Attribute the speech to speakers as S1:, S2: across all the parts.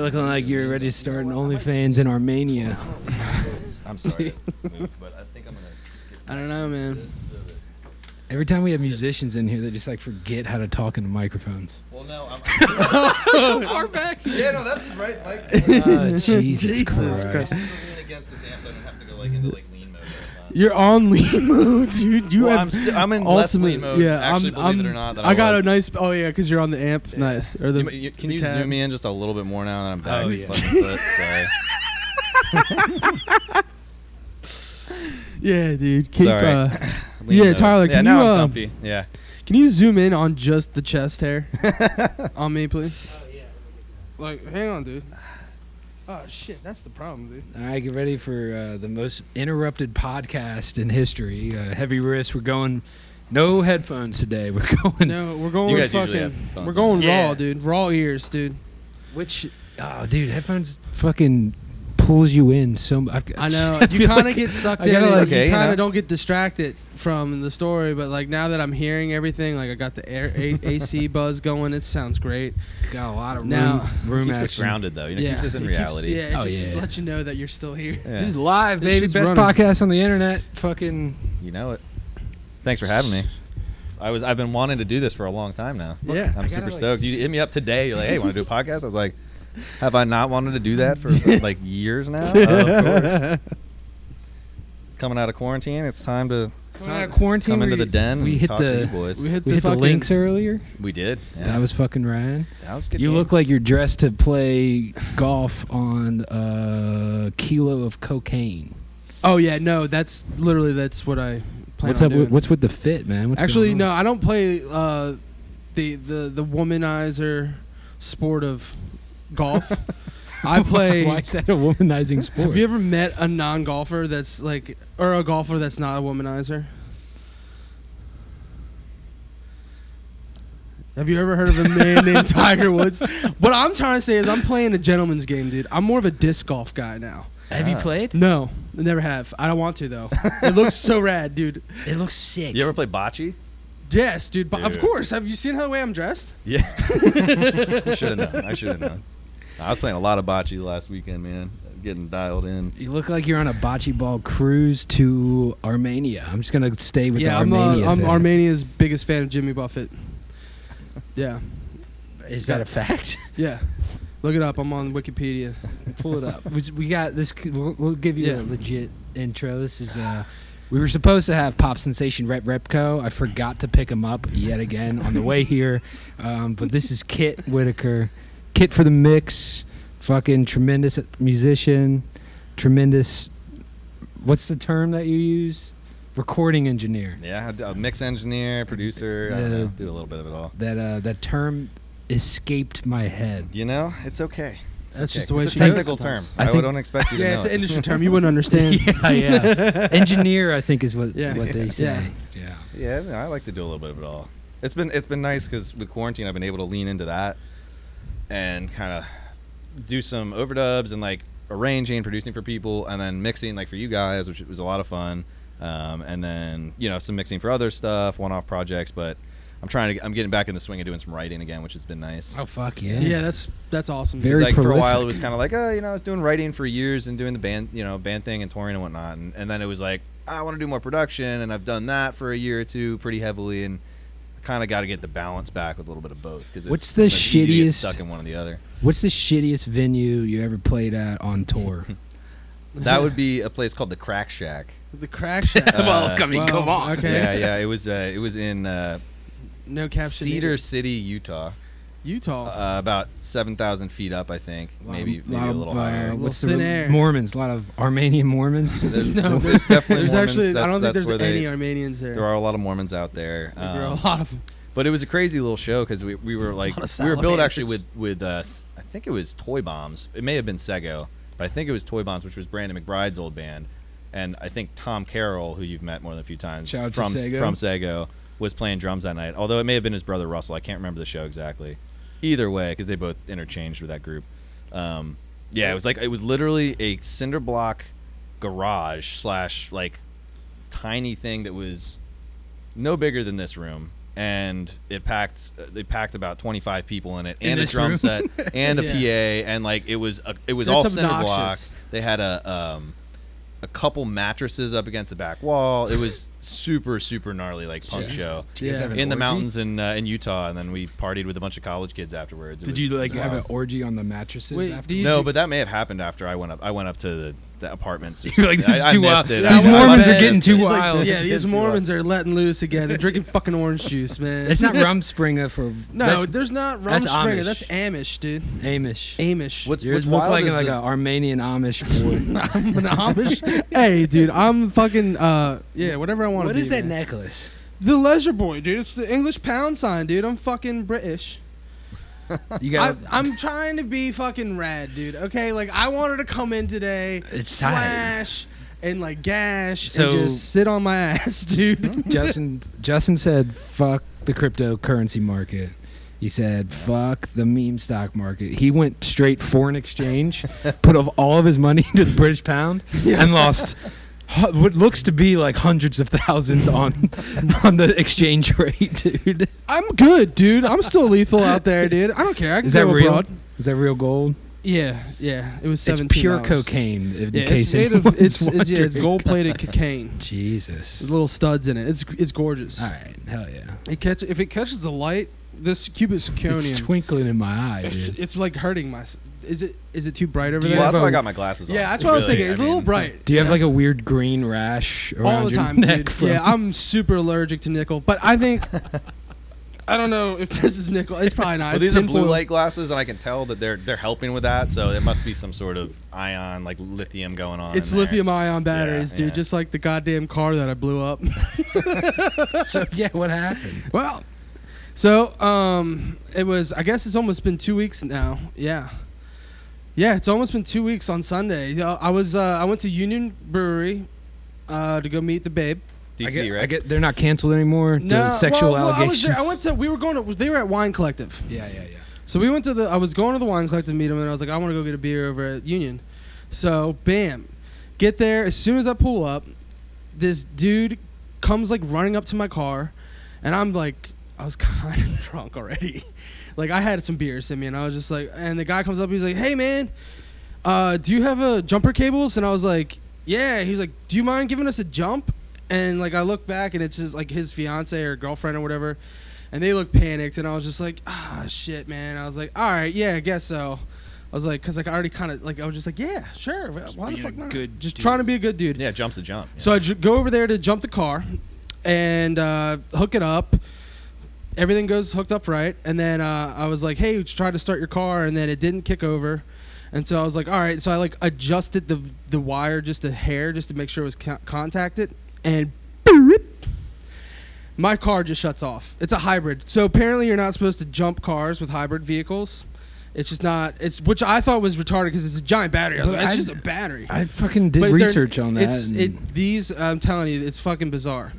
S1: You're looking like you're ready to start an OnlyFans in Armenia.
S2: I'm sorry to move, but I think I'm gonna.
S1: I don't know, man. Every time we have musicians in here, they just like forget how to talk into microphones.
S2: Well, no, I'm
S1: Far back.
S2: Yeah, no, that's right, Mike.
S1: Jesus Christ.
S2: I'm leaning against this amp, so I don't have to go like into like lean mode.
S3: You're on lean mode, dude. You have
S2: I'm in less lean mode.
S3: Yeah,
S2: actually, believe it or not.
S3: I got a nice. Oh yeah, because you're on the amp. Yeah. Nice. Or the.
S2: Can you zoom me in just a little bit more now that I'm back?
S1: Oh yeah.
S2: Sorry.
S3: Yeah, dude. Keep.
S2: Sorry.
S3: Yeah, Tyler.
S2: Yeah,
S3: can
S2: now
S3: you?
S2: I'm comfy. Yeah.
S3: Can you zoom in on just the chest hair on me, please? Oh yeah. Like, hang on, dude. Oh shit, that's the problem, dude.
S1: All right, get ready for the most interrupted podcast in history. Heavy Riffs. We're going no headphones today. We're going.
S3: No, we're going
S2: You guys usually
S3: fucking.
S2: have phones
S3: We're going
S1: on.
S3: raw,
S1: Yeah.
S3: dude. Raw ears, dude.
S1: Which, oh, dude, headphones fucking pulls you in so much.
S3: I know.
S1: I
S3: You
S1: feel
S3: kind of
S1: like
S3: get sucked
S1: I
S3: in.
S1: gotta,
S3: And
S1: like,
S3: you
S2: okay, you
S3: kind
S2: know.
S3: of don't get distracted from the story. But like now that I'm hearing everything, like I got the AC buzz going. It sounds great.
S1: got a lot of
S3: Now-
S1: room
S2: Keeps us
S1: action.
S2: grounded though. You know, keeps us in
S3: it
S2: reality.
S3: It
S1: Oh,
S3: just
S1: yeah.
S3: lets you know that you're still here.
S2: Yeah.
S1: This is live,
S3: This
S1: baby.
S3: shit's
S1: Best
S3: running.
S1: podcast on the internet. Fucking.
S2: You know it. Thanks for having me. I've been wanting to do this for a long time now.
S3: Yeah.
S2: I'm super stoked. You hit me up today. You're like, hey, want to do a podcast? I was like, have I not wanted to do that for like years now? Of course. Coming out of quarantine, it's time to
S1: Coming out of quarantine,
S2: come into the den
S1: we
S2: and
S1: hit
S2: talk to you
S1: the
S2: boys.
S3: We hit
S1: we
S3: the
S1: hit the
S3: fucking
S1: links earlier.
S2: We did. Yeah.
S1: That was fucking rad.
S2: That was good.
S1: You
S2: game.
S1: look like you're dressed to play golf on a kilo of cocaine.
S3: Oh yeah, no, that's what I plan
S1: What's
S3: on
S1: up?
S3: doing.
S1: What's with the fit, man? What's
S3: Actually,
S1: going
S3: no,
S1: on?
S3: I don't play the womanizer sport of golf. I play.
S1: Why is that a womanizing sport?
S3: Have you ever met a non-golfer that's like, or a golfer that's not a womanizer? Have you ever heard of a man named Tiger Woods? What I'm trying to say is I'm playing a gentleman's game, dude. I'm more of a disc golf guy now.
S1: Have you played?
S3: No, I never have. I don't want to though. It looks so rad, dude.
S1: It looks sick.
S2: You ever play bocce?
S3: Yes, dude. Of
S2: Dude.
S3: course. Have you seen how the way I'm dressed?
S2: Yeah. I should have known. I should have known. I was playing a lot of bocce last weekend, man. Getting dialed in.
S1: You look like you're on a bocce ball cruise to Armenia. I'm just gonna stay with the
S3: I'm
S1: Armenia thing.
S3: Armenia's biggest fan of Jimmy Buffett. Yeah,
S1: Is that a fact?
S3: yeah. Look it up. I'm on Wikipedia.
S1: Pull it up. We got this. We'll give you
S3: Yeah.
S1: a legit intro. This is. We were supposed to have pop sensation Rep Repco. I forgot to pick him up yet again on the way here. But this is Kit Whitacre. Kit for the mix. Fucking tremendous musician. Tremendous. What's the term that you use? Recording engineer.
S2: Yeah, a mix engineer, producer. I don't know, do a little bit of it all.
S1: That term escaped my head.
S2: You know, it's okay. It's
S3: That's
S2: okay.
S3: just the way
S2: it's
S3: she
S2: a
S3: goes
S2: technical term.
S3: sometimes.
S2: I don't expect you to know.
S3: Yeah, it's an
S2: it.
S3: industry term. You wouldn't understand.
S1: yeah. Engineer, I think, is what
S3: Yeah.
S1: they say.
S3: Yeah.
S1: Yeah.
S2: Yeah, I like to do a little bit of it all. It's been nice because with quarantine, I've been able to lean into that and kind of do some overdubs and like arranging, producing for people, and then mixing like for you guys, which was a lot of fun. And then some mixing for other stuff, one-off projects. But I'm getting back in the swing of doing some writing again, which has been nice.
S1: Oh fuck yeah.
S3: Yeah, that's awesome.
S1: Very
S2: Like for a
S1: prolific.
S2: while, it was kind of like, I was doing writing for years and doing the band thing and touring and whatnot, and then it was like, I want to do more production, and I've done that for a year or two pretty heavily, and kind of got to get the balance back with a little bit of both. Because
S1: What's the
S2: easy to get
S1: shittiest-
S2: stuck in one or the other?
S1: What's the shittiest venue you ever played at on tour?
S2: That would be a place called the Crack Shack.
S3: The Crack Shack.
S1: Well, I mean, come on.
S3: Okay.
S2: Yeah, it was in
S3: No caption.
S2: Cedar
S3: needed.
S2: City, Utah.
S3: Utah.
S2: About 7,000 feet up, I think. Maybe a little higher.
S1: What's
S3: Little
S1: the
S3: thin air.
S1: Mormons? A lot of Armenian Mormons.
S3: No,
S2: There's definitely
S3: there's
S2: Mormons.
S3: actually. I
S2: That's-
S3: don't think
S2: that's
S3: there's
S2: where
S3: any Armenians there.
S2: There are a lot of Mormons out there.
S3: There are a lot of them.
S2: But it was a crazy little show because we were like
S3: lot of
S2: we were billed actually
S3: salamanders.
S2: with I think it was Toy Bombs. It may have been Sego, but I think it was Toy Bombs, which was Brandon McBride's old band. And I think Tom Carroll, who you've met more than a few times
S1: Shout out to
S2: from
S1: Sego.
S2: Sego, was playing drums that night. Although it may have been his brother Russell. I can't remember the show exactly. Either way, because they both interchanged with that group. Yeah, it was literally a cinder block garage / like tiny thing that was no bigger than this room, and they packed about 25 people in it,
S1: In
S2: and a
S1: this
S2: drum
S1: room?
S2: set, and a
S3: Yeah.
S2: PA, and like it was
S3: That's
S2: all cinder block.
S3: obnoxious.
S2: They had a couple mattresses up against the back wall. It was super gnarly, like punk
S1: Jesus.
S2: show
S1: Do you guys
S3: Yeah.
S1: have an
S2: in the
S1: orgy?
S2: mountains in Utah, and then we partied with a bunch of college kids afterwards. It
S1: Did
S2: was
S1: you like have
S2: wild.
S1: an orgy on the mattresses?
S3: Wait,
S1: after?
S3: do you-
S2: No, but that may have happened after I went up to the apartments. or
S1: You're like,
S2: something.
S1: this is
S2: I
S1: too
S2: missed
S1: wild.
S2: it.
S3: These
S2: I
S3: Mormons
S2: missed
S3: are
S2: it.
S1: getting too
S3: He's like,
S1: wild.
S3: yeah, these
S2: Getting too
S3: Mormons are letting loose again. They're drinking fucking orange juice, man.
S1: It's not Rumspringa for
S3: No, there's not
S1: that's
S3: Rumspringa.
S1: Amish.
S3: That's Amish, dude.
S1: Amish.
S3: Amish.
S2: What's
S1: Yours
S2: wild
S1: look like
S2: is
S1: an
S2: the-
S1: Armenian Amish boy.
S3: I'm an Amish. Hey, dude, I'm fucking yeah, whatever I want to
S1: What
S3: be.
S1: is that
S3: man.
S1: necklace?
S3: The Leisure Boy, dude. It's the English pound sign, dude. I'm fucking British.
S1: You got.
S3: I'm trying to be fucking rad, dude. Okay, like I wanted to come in today,
S1: It's tight.
S3: flash and like gash
S1: So-
S3: and just sit on my ass, dude.
S1: Justin said, "Fuck the cryptocurrency market." He said, "Fuck the meme stock market." He went straight foreign exchange, put all of his money into the British pound, and lost what looks to be like hundreds of thousands on the exchange rate, dude.
S3: I'm good, dude. I'm still lethal out there, dude. I don't care. I can
S1: Is that
S3: go
S1: real?
S3: abroad.
S1: Is that real gold?
S3: Yeah. It was
S1: It's
S3: 17
S1: pure
S3: hours.
S1: cocaine. In
S3: Yeah,
S1: case
S3: it's made of
S1: anyone's
S3: it's
S1: wondering.
S3: gold plated cocaine.
S1: Jesus.
S3: There's little studs in it. It's gorgeous.
S1: All right, hell yeah.
S3: If it catches the light, this cubic
S1: It's
S3: zirconium.
S1: twinkling in my eye,
S3: It's,
S1: dude.
S3: it's like hurting my. Is it too bright over
S1: Do you
S3: there?
S2: Well, that's why I
S1: a-
S2: got my glasses on.
S3: Yeah, that's what I was
S2: Really,
S3: thinking. It's a little bright.
S1: Do you have like a weird green rash around
S3: all the
S1: your
S3: time,
S1: neck
S3: dude?
S1: from?
S3: Yeah, I'm super allergic to nickel, but I think I don't know if this is nickel. It's probably not.
S2: Well,
S3: It's
S2: these are blue
S3: tinfoil.
S2: light glasses, and I can tell that they're helping with that. So it must be some sort of ion, like lithium, going on.
S3: It's
S2: in there.
S3: lithium-ion batteries,
S2: Yeah,
S3: dude.
S2: yeah.
S3: Just like the goddamn car that I blew up.
S1: So yeah, what happened?
S3: Well, so it was. I guess it's almost been 2 weeks now. Yeah, it's almost been 2 weeks on Sunday. I went to Union Brewery to go meet the babe.
S2: DC, right?
S1: I get they're not canceled anymore. The sexual allegations.
S3: I went to. We were going to. They were at Wine Collective.
S1: Yeah.
S3: So we went to I was going to the Wine Collective to meet him, and I was like, I want to go get a beer over at Union. So bam, get there. As soon as I pull up, this dude comes like running up to my car, and I'm like, I was kind of drunk already. Like I had some beers in me, and I was just like, and the guy comes up, he's like, hey man, do you have a jumper cables? And I was like, yeah. He's like, do you mind giving us a jump? And like I look back, and it's just like his fiance or girlfriend or whatever, and they look panicked, and I was just like, ah shit, man. I was like, all right, yeah, I guess so. I was like, cause like I already kind of like I was just like, yeah, sure. Why the
S1: being
S3: fuck
S1: a
S3: not?
S1: good
S3: Just
S1: dude.
S3: trying to be a good dude.
S2: Yeah, jump's a jump. Yeah.
S3: So I go over there to jump the car and hook it up. Everything goes hooked up right. And then I was like, hey, try to start your car. And then it didn't kick over. And so I was like, all right. So I like adjusted the wire just a hair just to make sure it was contacted. And boop, my car just shuts off. It's a hybrid. So apparently you're not supposed to jump cars with hybrid vehicles. It's just not. It's which I thought was retarded because it's a giant battery. I was
S1: But
S3: like, it's
S1: I-
S3: just a battery.
S1: I fucking did
S3: But they're-
S1: research on that.
S3: It's
S1: and-
S3: these. I'm telling you, it's fucking bizarre.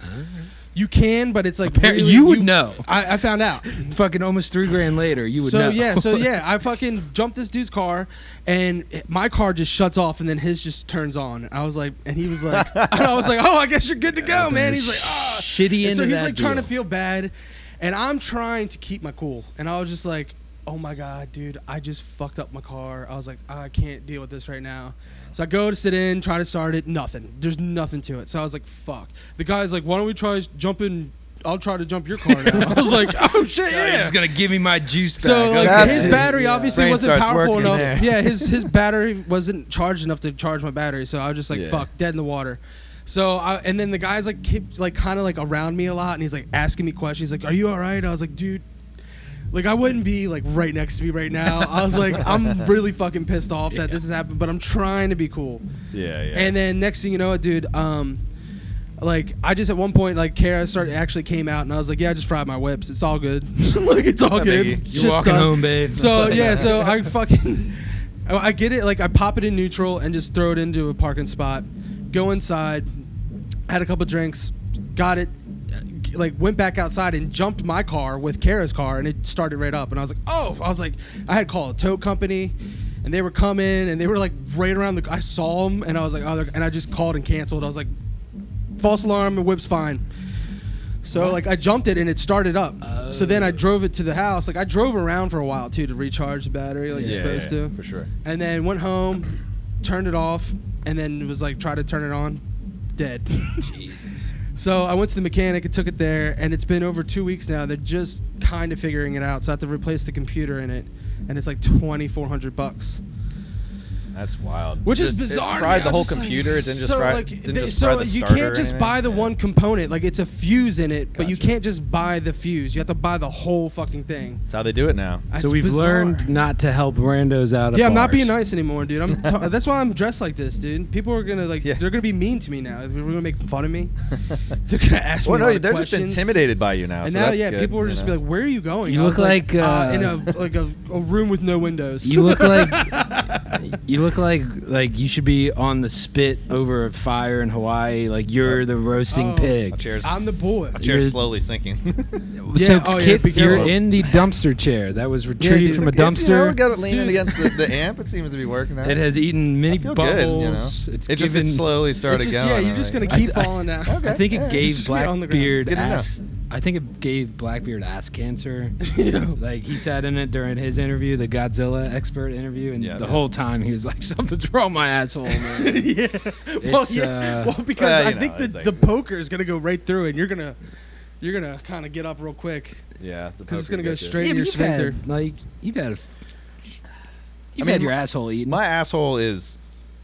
S3: You can, but it's like
S1: Apparently
S3: really,
S1: you would know.
S3: I found out.
S1: Fucking almost $3,000 later, you would
S3: So
S1: know.
S3: yeah, I fucking jumped this dude's car, and my car just shuts off, and then his just turns on. I was like, and he was like, and I was like, oh, I guess you're good to go, man. He's like, ah,
S1: shitty
S3: and so
S1: into
S3: he's
S1: that
S3: like trying to
S1: deal.
S3: feel bad, and I'm trying to keep my cool, and I was just like, oh my god, dude, I just fucked up my car. I was like, I can't deal with this right now. So I go to sit in, try to start it, nothing. There's nothing to it. So I was like, fuck. The guy's like, why don't we try jumping? I'll try to jump your car now. I was like, oh shit, yeah.
S1: He's gonna give me my juice back.
S3: So like
S2: That's
S3: his
S2: it.
S3: battery obviously
S2: Brain
S3: wasn't
S2: starts
S3: powerful
S2: working
S3: enough.
S2: there.
S3: Yeah, his battery wasn't charged enough to charge my battery. So I was just like,
S2: Yeah.
S3: fuck, dead in the water. So and then the guy's like kept like kind of like around me a lot, and he's like asking me questions. He's like, are you all right? I was like, dude, like I wouldn't be like right next to me right now. I was like, I'm really fucking pissed off that this has happened, but I'm trying to be cool.
S2: Yeah.
S3: And then next thing you know, dude, like I just at one point like Kara actually came out, and I was like, yeah, I just fried my whips. It's all good. Like it's all
S2: Not
S3: good.
S2: biggie.
S3: Shit's
S1: You're walking
S3: done.
S1: home, babe.
S3: So yeah, so I fucking I get it. Like I pop it in neutral and just throw it into a parking spot. Go inside, had a couple drinks, got it. Like went back outside and jumped my car with Kara's car, and it started right up. And I was like, oh, I had called a tow company, and they were coming, and they were like right around I saw them, and I was like, oh, and I just called and canceled. I was like, false alarm, the whip's fine. So like I jumped it and it started up. So then I drove it to the house. Like I drove around for a while too to recharge the battery like you're supposed to.
S2: For sure.
S3: And then went home, turned it off, and then was like try to turn it on, dead.
S1: Jesus.
S3: So I went to the mechanic and took it there, and it's been over 2 weeks now. They're just kind of figuring it out. So I have to replace the computer in it, and it's like $2,400.
S2: That's wild.
S3: Which is
S2: Just-
S3: bizarre.
S2: It
S3: to me.
S2: fried
S3: I
S2: the
S3: was
S2: whole
S3: just like-
S2: computer. It didn't just
S3: so
S2: fry.
S3: like,
S2: Didn't
S3: they-
S2: just
S3: so
S2: fry the
S3: you
S2: starter
S3: can't
S2: or
S3: just
S2: anything?
S3: buy the
S2: Yeah.
S3: one component. Like it's a fuse in it, but you
S2: Gotcha.
S3: can't just buy the fuse. You have to buy the whole fucking thing.
S2: That's how they do it now.
S1: So
S3: It's
S1: we've
S3: bizarre.
S1: learned not to help randos out.
S3: Yeah,
S1: at
S3: I'm not
S1: bars.
S3: being nice anymore, dude. That's why I'm dressed like this, dude. People are gonna like.
S2: Yeah.
S3: They're gonna be mean to me now. They're gonna make fun of me. They're gonna ask me.
S2: Well,
S3: a lot
S2: no,
S3: of
S2: they're just
S3: questions.
S2: intimidated by you now.
S3: And
S2: so
S3: now,
S2: that's
S3: yeah,
S2: good,
S3: people are
S2: you
S3: just
S2: know?
S3: be like, "Where are you going?"
S1: You
S3: I
S1: look
S3: was
S1: like,
S3: in a room with no windows.
S1: You look like you look like you should be on the spit over a fire in Hawaii. Like you're the roasting
S3: Oh.
S1: pig.
S2: My chair's,
S3: I'm the boy.
S2: my chair's
S1: You're-
S2: slowly sinking.
S1: So
S3: Yeah, oh, yeah,
S1: Kit,
S3: be
S1: you're
S3: careful.
S1: in the dumpster chair that was retrieved
S3: dude.
S1: from a
S2: It's, you know,
S1: dumpster.
S2: got it leaning
S3: Dude.
S2: against the amp. It seems to be working out.
S1: It has eaten many
S2: I feel
S1: bubbles.
S2: good, you know?
S1: It's
S2: It just
S1: given,
S2: slowly
S3: It's
S2: started
S3: just,
S2: going.
S3: yeah, you're
S2: I'm
S3: just
S2: like,
S3: gonna keep falling down.
S2: Okay.
S1: I think it
S2: Yeah,
S1: gave
S3: just get on the ground.
S1: Blackbeard
S2: It's good enough.
S1: ass. I think it gave Blackbeard ass cancer.
S3: Yeah.
S1: Like he sat in it during his interview, the Godzilla expert interview, and
S2: Yeah,
S1: the
S2: man.
S1: whole time he was like, "Something's wrong with my asshole, man."
S3: Yeah. Well,
S1: It's,
S3: yeah. Well, because
S2: well,
S3: I
S2: you know,
S3: think
S2: it's
S3: the
S2: like-
S3: poker is gonna go right through, and you're gonna kind of get up real quick
S2: Yeah,
S3: because it's gonna go straight
S1: Yeah,
S3: in
S1: but
S3: your
S1: you've
S3: sphincter.
S1: had, like you've had,
S2: I mean,
S1: your asshole eaten.
S2: My asshole is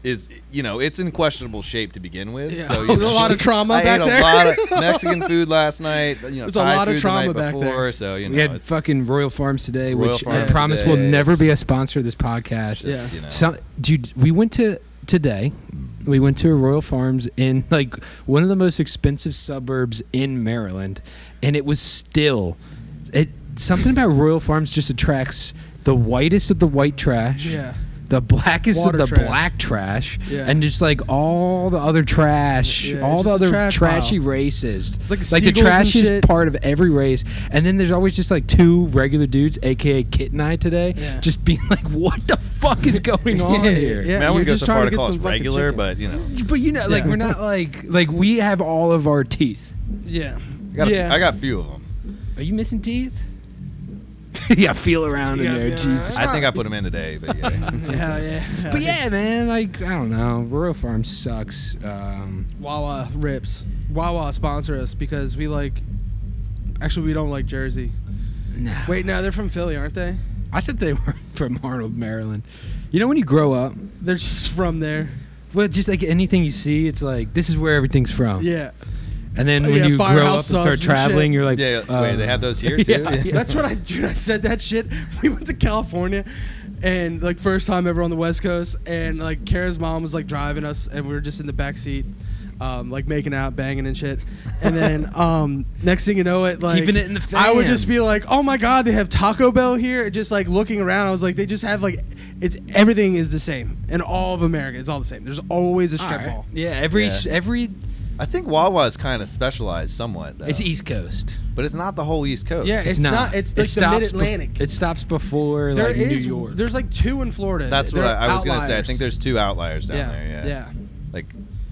S2: it's in questionable shape to begin with.
S3: Yeah.
S2: So
S3: There's a lot of trauma
S2: I
S3: back
S2: ate
S3: there.
S2: a lot of Mexican food last night.
S3: There's a
S2: Thai
S3: lot of
S2: food
S3: trauma
S2: the night
S3: back
S2: before,
S3: there.
S2: So you know,
S1: We had
S2: it's
S1: fucking Royal Farms today,
S2: Royal
S1: which
S2: Farms
S1: I promise will
S2: today.
S1: never be a sponsor of this podcast.
S3: Yeah.
S2: just, you know.
S1: So, dude, we went to today. We went to a Royal Farms in like one of the most expensive suburbs in Maryland, and it was still something about Royal Farms just attracts the whitest of the white trash.
S3: Yeah.
S1: The blackest
S3: Water
S1: of the
S3: trash.
S1: black trash,
S3: Yeah.
S1: and just like all the other trash,
S3: Yeah,
S1: all the
S3: just a
S1: other
S3: trash
S1: trashy
S3: pile.
S1: racists.
S3: It's like
S1: the
S3: seagulls and
S1: trashiest
S3: shit.
S1: part of every race. And then there's always just like two regular dudes, aka Kit and I today,
S3: Yeah.
S1: just being like, "What the fuck is going on
S3: Yeah,
S1: here?"
S2: I
S3: yeah.
S2: mean, I
S3: you're
S2: wouldn't go
S3: just
S2: so
S3: trying
S2: far
S3: to
S2: to
S3: get
S2: call
S3: some
S2: us
S3: fucking
S2: regular,
S3: chicken.
S2: but you know,
S1: But you know, like
S3: Yeah.
S1: we're not like we have all of our teeth.
S3: Yeah.
S2: I got a few of them.
S1: Are you missing teeth? Yeah, feel around in
S3: Yeah,
S1: there,
S3: yeah.
S1: Jesus.
S2: I think I put them in today, but yeah.
S3: Yeah.
S1: But yeah, man, like I don't know, Royal Farm sucks.
S3: Wawa rips. Wawa sponsor us because we like. Actually, we don't like Jersey.
S1: No.
S3: Wait, no, they're from Philly, aren't they?
S1: I thought they were from Arnold, Maryland. You know when you grow up,
S3: They're just from there.
S1: well, just like anything you see, it's like this is where everything's from.
S3: Yeah.
S1: And then
S3: Oh,
S1: when
S3: yeah,
S1: you grow up
S3: Firehouse
S1: and start
S3: subs and
S1: traveling,
S3: shit.
S1: you're like,
S2: Yeah, wait, they have those here too.
S1: Yeah, yeah.
S3: That's what I do. I said that shit. We went to California, and like first time ever on the West Coast, and like Kara's mom was like driving us, and we were just in the back seat, like making out, banging and shit. And then next thing you know, it like
S1: Keeping it in the
S3: I would
S1: fam.
S3: just be like, oh my god, they have Taco Bell here. And just like looking around, I was like, they just have like everything is the same in all of America. It's all the same. There's always a
S1: all
S3: strip
S1: right.
S3: mall.
S1: Yeah, every
S2: Yeah. I think Wawa is kind of specialized somewhat, though.
S1: it's East Coast.
S2: But it's not the whole East Coast.
S3: Yeah, it's not. It's like the
S1: stops
S3: Mid-Atlantic.
S1: it stops before
S3: There
S1: like
S3: is.
S1: New York.
S3: There's like 2 in Florida.
S2: That's what
S3: They're
S2: I was going to say. I
S3: outliers.
S2: think there's 2 outliers down there.
S3: Yeah.
S2: Like,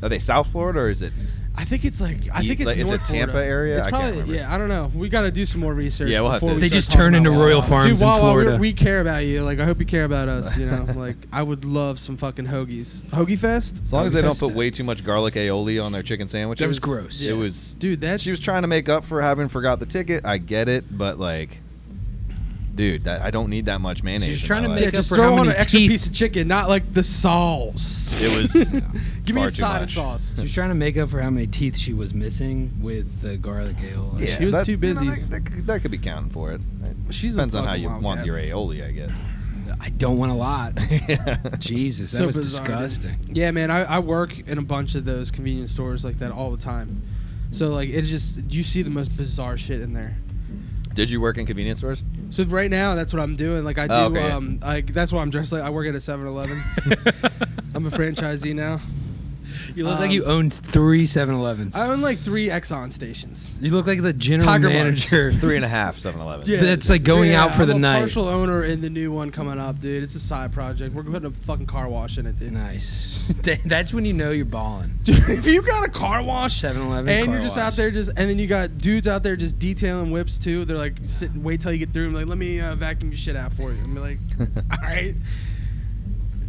S2: are they South Florida or is it?
S3: I think it's like I think it's
S2: Like, is it
S3: North
S2: Tampa
S3: Florida.
S2: area?
S3: It's
S2: I can't
S3: probably
S2: remember.
S3: yeah. I don't know. We got to do some more research.
S2: Yeah, we'll have
S3: before
S2: to.
S3: we
S1: They
S3: start
S1: just
S3: talking
S1: turn
S3: about
S1: into
S3: Wawa.
S1: Royal Farms
S3: Dude,
S1: in
S3: Wawa,
S1: Florida.
S3: we care about you. Like I hope you care about us. You know, like I would love some fucking hoagies. Hoagie Fest.
S2: As long as
S3: Hoagie
S2: they don't
S3: Fest.
S2: put way too much garlic aioli on their chicken sandwiches.
S1: That was gross.
S2: It was.
S3: Dude, that
S2: She was trying to make up for having forgot the ticket. I get it, but like, dude, I don't need that much mayonnaise.
S1: She's
S2: in
S1: trying
S2: my
S1: to
S2: life.
S1: make
S3: yeah,
S1: up
S3: just
S1: for
S3: throw
S1: how
S3: on
S1: many
S3: an extra
S1: teeth-
S3: piece of chicken, not like the sauce.
S2: It was.
S3: Give me
S2: far
S3: a
S2: too
S3: side of
S2: much.
S3: sauce.
S1: She was trying to make up for how many teeth she was missing with the garlic ale.
S2: Yeah,
S3: She was too busy.
S2: that could be counting for it.
S3: She's a
S2: Depends on how
S3: fucking
S2: you want
S3: wildcat.
S2: your aioli, I guess.
S1: I don't want a lot. Jesus, that
S3: So
S1: was
S3: bizarre, dude.
S1: disgusting.
S3: Yeah, man, I work in a bunch of those convenience stores like that all the time. So like it's just you see the most bizarre shit in there.
S2: Did you work in convenience stores?
S3: So right now that's what I'm doing. Like I do
S2: Oh, okay, yeah.
S3: that's why I'm dressed like I work at a 7-Eleven. I'm a franchisee now.
S1: You look like you own 3 7-Elevens.
S3: I own like 3 Exxon stations.
S1: You look like the general
S3: Tiger
S1: manager.
S2: 3.5 7-Eleven.
S3: Yeah.
S1: That's like going out for
S3: I'm
S1: the
S3: a
S1: night.
S3: partial owner in the new one coming up, dude. It's a side project. We're putting a fucking car wash in it, dude.
S1: Nice. That's when you know you're balling.
S3: Dude, if you got a car wash
S1: 7-Eleven.
S3: and
S1: car
S3: you're just
S1: wash.
S3: out there and then you got dudes out there just detailing whips too. They're like, sit and wait till you get through. I'm like, let me vacuum your shit out for you. I'm like, all right.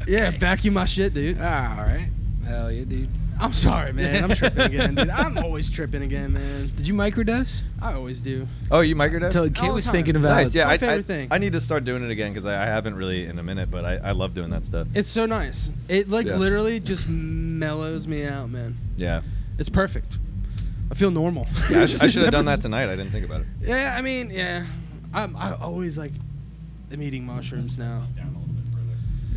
S3: Yeah, vacuum my shit, dude.
S1: Ah, all right. Hell yeah, dude.
S3: I'm sorry, man. I'm tripping again, dude. I'm always tripping again, man.
S1: Did you microdose?
S3: I always do.
S2: Oh, you microdose?
S1: Until Kit
S3: All the
S1: was
S3: time.
S1: thinking about.
S2: Nice. Yeah,
S3: my favorite thing.
S2: I need to start doing it again because I haven't really in a minute, but I love doing that stuff.
S3: It's so nice. It like
S2: Yeah.
S3: literally just mellows me out, man.
S2: Yeah.
S3: It's perfect. I feel normal.
S2: Yeah, I should have done that tonight. I didn't think about it.
S3: Yeah, I mean, yeah. I always like am eating mushrooms now.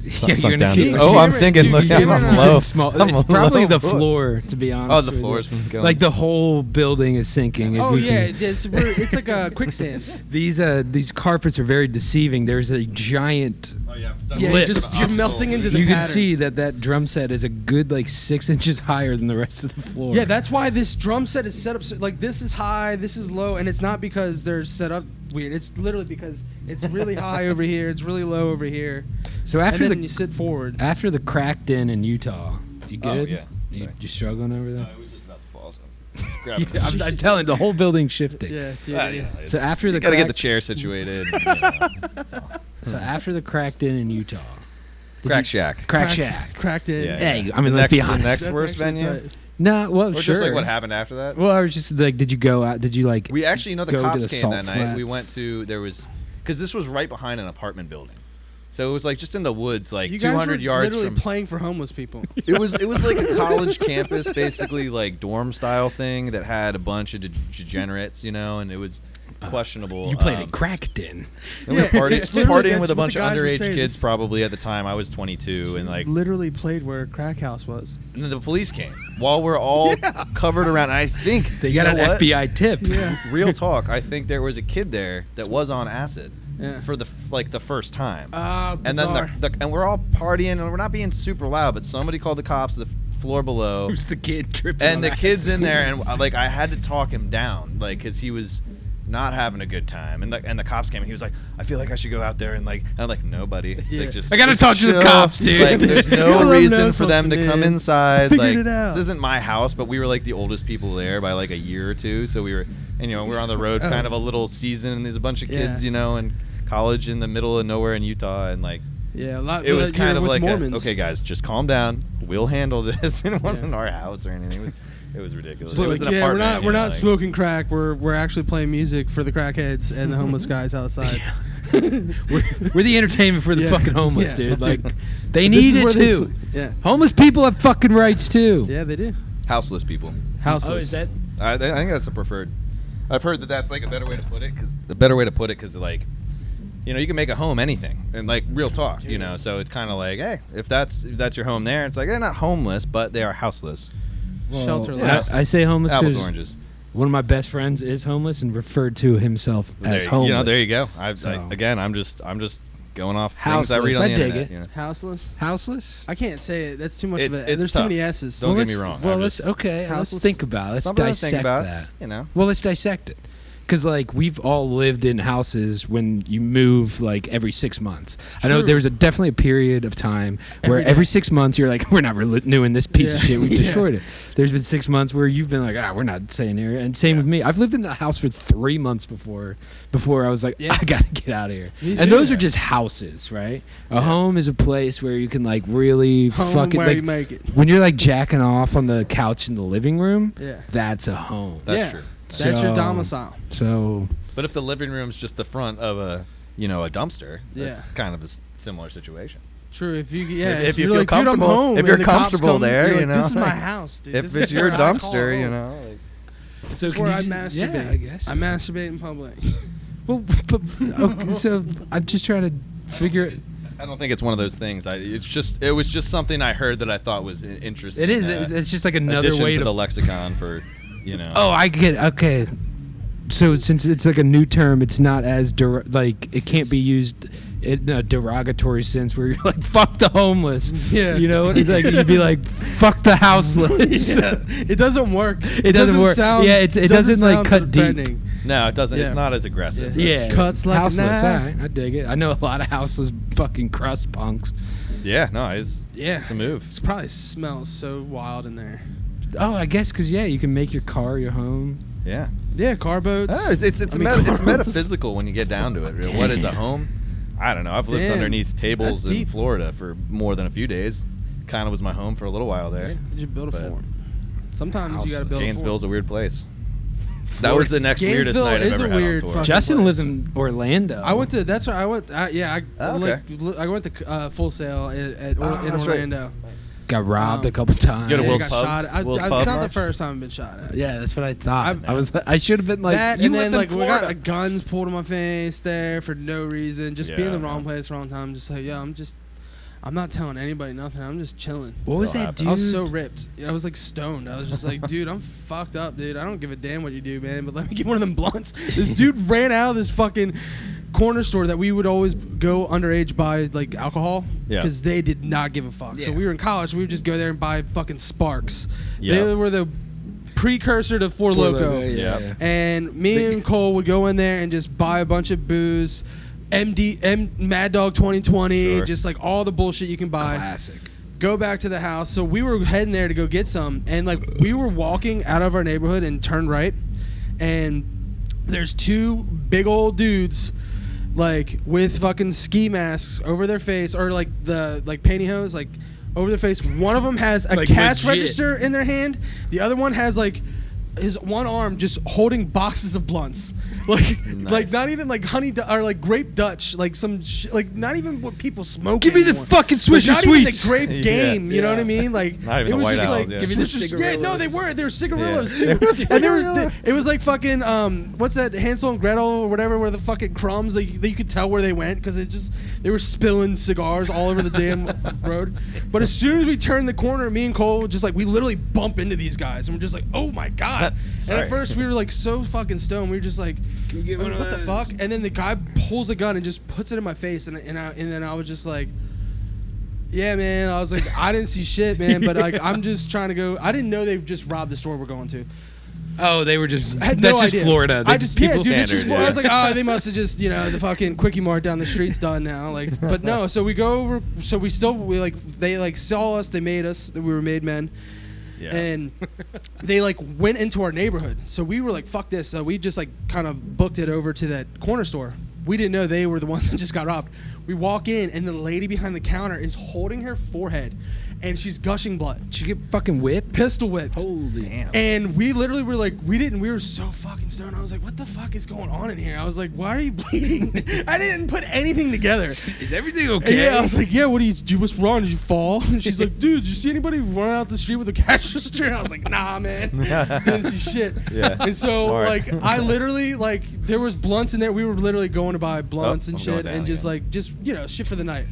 S1: Yeah,
S2: Sunk
S1: you're
S2: down
S1: gonna
S2: just-
S1: keep-
S2: oh, I'm
S3: Dude,
S2: sinking. Look,
S3: dude,
S2: I'm
S3: you're
S2: low.
S3: not-
S1: Small.
S2: I'm
S1: It's probably
S2: low.
S1: the floor, to be honest.
S2: Oh, the
S1: with
S2: floor
S1: you.
S2: is going.
S1: Like the whole building is sinking. if
S3: Oh
S1: you
S3: yeah,
S1: can-
S3: it's like a quicksand.
S1: These carpets are very deceiving. There's a giant.
S2: Oh yeah, I'm stuck.
S3: Yeah,
S1: Lip.
S3: you're melting into the
S1: You can
S3: pattern.
S1: see that drum set is a good like 6 inches higher than the rest of the floor.
S3: Yeah, that's why this drum set is set up so, like this is high, this is low, and it's not because they're set up weird. It's literally because it's really high over here, it's really low over here,
S1: So
S3: and
S1: after
S3: then
S1: the
S3: you sit forward.
S1: after the cracked in Utah, you good?
S2: Oh yeah.
S1: You,
S2: Sorry.
S1: you struggling over
S2: No,
S1: there?
S2: it was just about to fall. So grab it.
S1: Yeah, I'm telling the whole building's shifting.
S3: Yeah, dude.
S2: Ah,
S3: yeah.
S2: yeah, it's-
S1: So after
S2: you
S1: the
S2: gotta get the
S1: crack-
S2: chair situated. You know, that's all.
S1: So after the cracked in Utah, did
S2: Crack
S1: you-
S2: Shack.
S1: Crack Shack.
S3: Cracked it.
S2: Yeah.
S1: Hey, I mean,
S2: The
S1: let's be
S2: next- the
S1: honest.
S2: next
S3: That's
S2: worst
S3: actually
S2: venue.
S3: tight.
S1: No, well,
S2: Or
S1: sure.
S2: just like what happened after that.
S1: Well, I was just like, did you go out? Did you like?
S2: We actually, the
S1: go to
S2: cops
S1: the
S2: came
S1: Salt
S2: that night. We
S1: Flats?
S2: went to because this was right behind an apartment building, so it was like just in the woods, like
S3: You guys
S2: 200
S3: were
S2: yards
S3: literally
S2: from.
S3: playing for homeless people.
S2: It was like a college campus, basically like dorm style thing that had a bunch of degenerates, and it was questionable.
S1: You played at Crackton.
S2: And we were
S3: It's literally-
S2: partying
S3: that's
S2: with a
S3: what
S2: bunch
S3: the
S2: of
S3: guys were
S2: underage
S3: saying.
S2: kids.
S3: This-
S2: Probably at the time, I was 22, and like
S3: Literally played where Crack House was.
S2: and then the police came while we're all covered around. And I think
S1: They got
S2: you
S1: an
S2: know what?
S1: FBI tip.
S3: Yeah.
S2: Real talk. I think there was a kid there that was on acid
S3: Yeah.
S2: for the first time.
S3: Bizarre.
S2: And then and we're all partying and we're not being super loud, but somebody called the cops to the floor below,
S1: Who's the kid tripping?
S2: and
S1: on
S2: the
S1: acid?
S2: kid's in there, and like I had to talk him down, like because he was not having a good time, and the cops came, and he was like, I feel like I should go out there and I'm like, no, buddy,
S3: Yeah.
S2: like just
S1: I gotta
S2: just
S1: talk to the
S2: chill.
S1: cops, dude.
S2: Like there's
S3: You'll
S2: no
S3: let 'em
S2: reason
S3: know
S2: for them to
S3: something,
S2: come
S3: man.
S2: inside.
S3: Figured
S2: Like
S3: it out.
S2: this isn't my house, but we were like the oldest people there by like a year or two, so we were, and we're on the road kind of a little season, and there's a bunch of kids,
S3: Yeah.
S2: in college in the middle of nowhere in Utah, and like
S3: Yeah, a lot.
S2: it was
S3: you're
S2: kind of
S3: with
S2: like
S3: Mormons.
S2: okay guys, just calm down, we'll handle this. And it wasn't our house or anything. It was ridiculous.
S3: But
S2: It was
S3: like,
S2: an
S3: yeah,
S2: apartment,
S3: we're not
S2: like-
S3: smoking crack. We're actually playing music for the crackheads and the homeless guys outside.
S1: We're the entertainment for the
S3: Yeah.
S1: fucking homeless,
S3: Yeah.
S1: dude. Like, they
S3: This
S1: need
S3: is
S1: it
S3: where they
S1: too.
S3: Yeah,
S1: Homeless people have fucking rights too.
S3: yeah, they do.
S2: houseless people.
S3: Houseless.
S1: Oh, is that?
S2: I think that's a preferred. I've heard that that's like a better way to put it, because like, you can make a home anything, and like real talk, So it's kind of like, hey, if that's your home there, it's like they're not homeless, but they are houseless.
S3: Shelterless.
S1: I say homeless
S2: Apples,
S1: because
S2: oranges.
S1: one of my best friends is homeless and referred to himself as
S2: There,
S1: homeless.
S2: there you go.
S1: So-
S2: Again, I'm just going off things I read
S1: Houseless,
S2: on
S1: I
S2: the
S1: dig
S2: internet.
S1: it.
S2: you know.
S3: Houseless.
S1: Houseless.
S3: I can't say it. That's too much
S2: It's-
S3: of it.
S2: it's
S3: There's
S2: tough.
S3: too many S's.
S2: Don't
S1: Well,
S2: get me
S1: let's-
S2: wrong.
S1: Well,
S2: I'm
S1: let's
S2: just-
S1: okay. Let's
S3: Houseless.
S1: think about it. Let's
S2: Something to
S1: dissect
S2: think about,
S1: that. Well, let's dissect it. Because, like, we've all lived in houses when you move, like, every 6 months. I know
S3: True.
S1: there was definitely a period of time where
S3: Every
S1: every
S3: day.
S1: 6 months you're like, we're not renewing this piece of
S3: Yeah.
S1: shit. We've
S3: Yeah.
S1: destroyed it. There's been 6 months where you've been like, we're not staying here. And same with me. I've lived in the house for 3 months before I was like,
S3: Yeah.
S1: I got to get out of here.
S3: Me
S1: And
S3: too.
S1: those are just houses, right? A home is a place where you can, like, really
S3: Home
S1: fucking,
S3: where you
S1: like,
S3: make it.
S1: when you're, like, jacking off on the couch in the living room,
S3: Yeah.
S1: that's a home.
S2: That's
S3: Yeah.
S2: true.
S3: That's your
S1: So-
S3: domicile.
S1: So
S2: But if the living room's just the front of a dumpster, that's
S3: Yeah.
S2: kind of a similar situation.
S3: True. If you
S2: If you
S3: you're
S2: feel
S3: like, dude, I'm
S2: comfortable-
S3: home,
S2: if
S3: and
S2: you're
S3: the cops
S2: comfortable
S3: come,
S2: there,
S3: you're
S2: you
S3: like, this is
S2: know,
S3: my
S2: like,
S3: house, dude.
S2: If
S3: This
S2: it's
S3: is
S2: your
S3: where I call
S2: dumpster,
S3: home.
S2: like,
S3: This
S1: So
S3: is
S1: can
S3: where
S1: you
S3: I
S1: ju-
S3: masturbate.
S1: yeah, I guess.
S3: I masturbate in public.
S1: Well, but, okay, so I'm just trying to figure it.
S2: I don't think it's one of those things. It was just something I heard that I thought was interesting.
S1: It is. It's just like another
S2: addition
S1: way
S2: to
S1: to.
S2: the lexicon for,
S1: Oh, I get. Okay. So since it's like a new term, it's not as like it can't be used in a derogatory sense where you're like, fuck the homeless.
S3: Yeah.
S1: You know, it's like, you'd be like, fuck the houseless.
S3: Yeah. It doesn't work.
S1: It doesn't work.
S3: Sound,
S1: Yeah, it doesn't like
S3: sound
S1: cut deep.
S3: threatening.
S2: No, it doesn't.
S3: Yeah.
S2: It's not as aggressive.
S1: Yeah,
S3: Cuts like a
S1: houseless.
S3: knife.
S1: All right, I dig it. I know a lot of houseless fucking crust punks.
S2: Yeah, no, it's a move.
S3: It probably smells so wild in there.
S1: Oh, I guess because you can make your car your home.
S2: Yeah.
S3: Yeah, car boats.
S2: Oh, it's metaphysical when you get down to it.
S1: Damn.
S2: What is a home? I don't know. I've lived
S3: Damn.
S2: underneath tables
S3: That's
S2: in
S3: deep.
S2: Florida for more than a few days. Kind of was my home for a little while there.
S3: Yeah, you should build a
S2: But
S3: fort. Sometimes you got to build a
S2: Gainesville's
S3: fort.
S2: a weird place. That was the next weirdest
S3: Gainesville
S2: night I've
S3: is
S2: ever
S3: a
S2: had on
S3: weird
S2: tour.
S3: fucking
S1: Justin
S3: place.
S1: lives in Orlando.
S3: I went to. That's right. I went. I
S2: okay.
S3: I went to Full Sail in
S2: that's right.
S3: Orlando.
S1: got robbed a
S3: Um,
S1: couple times.
S2: You go to
S3: Yeah,
S2: Will's
S3: got
S2: Pub?
S3: shot.
S2: Will's
S3: It's
S2: Pub
S3: not the
S2: much?
S3: first time I've been shot at.
S1: Yeah, that's what I thought.
S3: I've-
S1: I should have been like,
S3: That,
S1: you
S3: and
S1: live
S3: then
S1: in
S3: like we
S1: Florida.
S3: got guns pulled in my face there for no reason. Just being in the
S2: Yeah.
S3: wrong place, wrong time. Just like, yeah, I'm not telling anybody nothing. I'm just chilling.
S1: What was
S2: That'll
S1: that,
S2: happen.
S1: dude?
S3: I was so ripped. I was like stoned. I was just like, dude, I'm fucked up, dude. I don't give a damn what you do, man. But let me get one of them blunts. This dude ran out of this fucking corner store that we would always go underage buy like alcohol
S2: Yeah.
S3: because they did not give a fuck. So
S1: Yeah.
S3: we were in college. We would just go there and buy fucking Sparks.
S2: Yeah.
S3: They were the precursor to Four Loko.
S2: Yeah.
S3: And me and Cole would go in there and just buy a bunch of booze, Mad Dog 2020,
S2: Sure.
S3: just like all the bullshit you can buy.
S1: Classic.
S3: Go back to the house. So we were heading there to go get some, and like we were walking out of our neighborhood and turned right, and there's two big old dudes, like with fucking ski masks over their face, or like the like pantyhose like over their face. One of them has a
S1: Like
S3: cash
S1: legit.
S3: register in their hand. The other one has like his one arm just holding boxes of blunts, like
S2: Nice.
S3: not even like or like grape Dutch, like some like not even what people smoke.
S1: Give me the
S3: anymore.
S1: fucking
S3: Like,
S1: Swisher
S3: not even the
S1: Sweets.
S3: grape
S2: Yeah.
S3: game, you know
S1: Yeah.
S3: what I mean? Like
S2: Not even
S3: it
S2: the
S3: was
S2: White
S3: just
S2: Owls,
S3: like
S2: yeah.
S1: Give me the
S3: yeah, no, they
S1: cigarillos.
S3: were. They were cigarillos
S2: Yeah.
S3: too. And it was like fucking what's that Hansel and Gretel or whatever, where the fucking crumbs that you could tell where they went because they were spilling cigars all over the damn road. But as soon as we turned the corner, me and Cole just like we literally bump into these guys and we're just like, oh my god. And
S2: Sorry.
S3: at first we were like so fucking stoned. We were just like,
S1: Can we get one of
S3: what the
S1: those?
S3: fuck? And then the guy pulls a gun and just puts it in my face, and then I was just like, yeah, man. I was like, I didn't see shit, man, but like I'm just trying to go. I didn't know they just robbed the store we're going to.
S1: Oh, they were just.
S3: I had
S1: That's
S3: no
S1: just
S3: idea.
S1: Florida. They
S3: I just yeah, dude.
S2: standard,
S3: It's just
S2: yeah.
S3: I was like, oh, they must have just the fucking quickie mart down the street's done now. Like, but no. So we go over. So we like they like saw us. They made us. That we were made men.
S2: Yeah.
S3: And they like went into our neighborhood. So we were like, fuck this. So we just like kind of booked it over to that corner store. We didn't know they were the ones that just got robbed. We walk in and the lady behind the counter is holding her forehead and she's gushing blood.
S1: Did you get fucking whipped?
S3: Pistol whipped.
S1: Holy.
S2: Damn.
S3: And we literally were like, we were so fucking stoned. I was like, what the fuck is going on in here? I was like, why are you bleeding? I didn't put anything together.
S1: Is everything
S3: And
S1: okay?
S3: yeah, I was like, yeah, what do you do? What's wrong? Did you fall? And she's like, dude, did you see anybody run out the street with a cash register? And I was like, nah, man. Didn't see shit.
S2: Yeah.
S3: And so,
S2: Smart.
S3: like, I literally, like, there was blunts in there. We were literally going to buy blunts and
S2: I'm going
S3: shit
S2: down
S3: and just,
S2: again.
S3: like, just, shit for the night.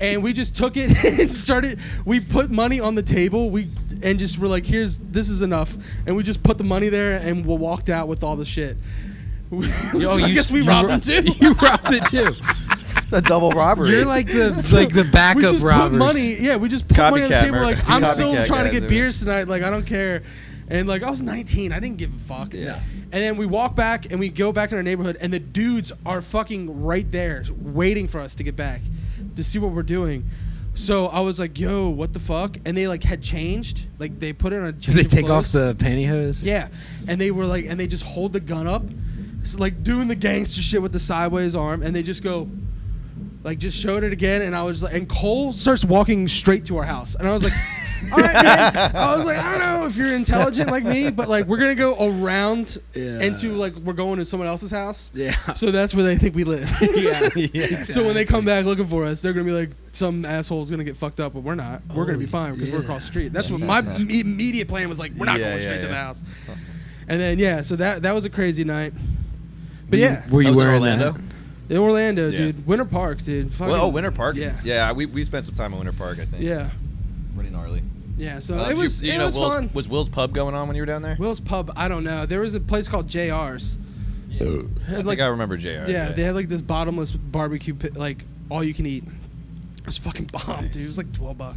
S3: And we just took it and we put money on the table. And just were like, this is enough. And we just put the money there and we walked out with all the shit. So I guess we robbed them too.
S1: You robbed it too.
S2: It's a double robbery.
S1: You're like the backup
S3: we just
S1: robbers.
S3: put money. Yeah, we just put money on the
S2: Copycat
S3: table. Like
S2: murder.
S3: I'm still
S2: Copycat
S3: trying to
S2: guys,
S3: get beers tonight. Like I don't care. And like I was 19, I didn't give a fuck.
S2: Yeah.
S3: And then we walk back and we go back in our neighborhood, and the dudes are fucking right there, waiting for us to get back, to see what we're doing. So I was like, "Yo, what the fuck?" And they like had changed. Like they put it on a.
S1: Did they take off the pantyhose?
S3: Yeah, and they were like, and they just hold the gun up, so like doing the gangster shit with the sideways arm, and they just go, like just showed it again, and I was like, and Cole starts walking straight to our house, and I was like, all right, man. I was like, I don't know if you're intelligent like me, but like we're gonna go around into like we're going to someone else's house.
S1: Yeah.
S3: So that's where they think we live.
S1: Yeah.
S2: Yeah.
S3: So when they come back looking for us, they're gonna be like, some asshole's gonna get fucked up, but we're not. We're gonna be fine because we're across the street. That's what my immediate plan was. Like, we're not going straight to the house. And then so that was a crazy night. But yeah,
S1: Were you
S2: That was in
S1: wearing
S2: Orlando?
S1: that?
S3: in Orlando,
S2: Yeah.
S3: dude, Winter Park, dude. Fucking,
S2: Well, Winter Park.
S3: Yeah,
S2: Yeah. We spent some time in Winter Park, I think.
S3: yeah,
S2: Pretty gnarly.
S3: yeah. So
S2: Did
S3: it was
S2: know
S3: Will's,
S2: Will's,
S3: fun.
S2: Was Will's Pub going on when you were down there?
S3: Will's Pub, I don't know. There was a place called JR's.
S2: I think I remember JR.
S3: Yeah, they had like this bottomless barbecue pit, like all you can eat. It was fucking bomb, dude. It was like $12.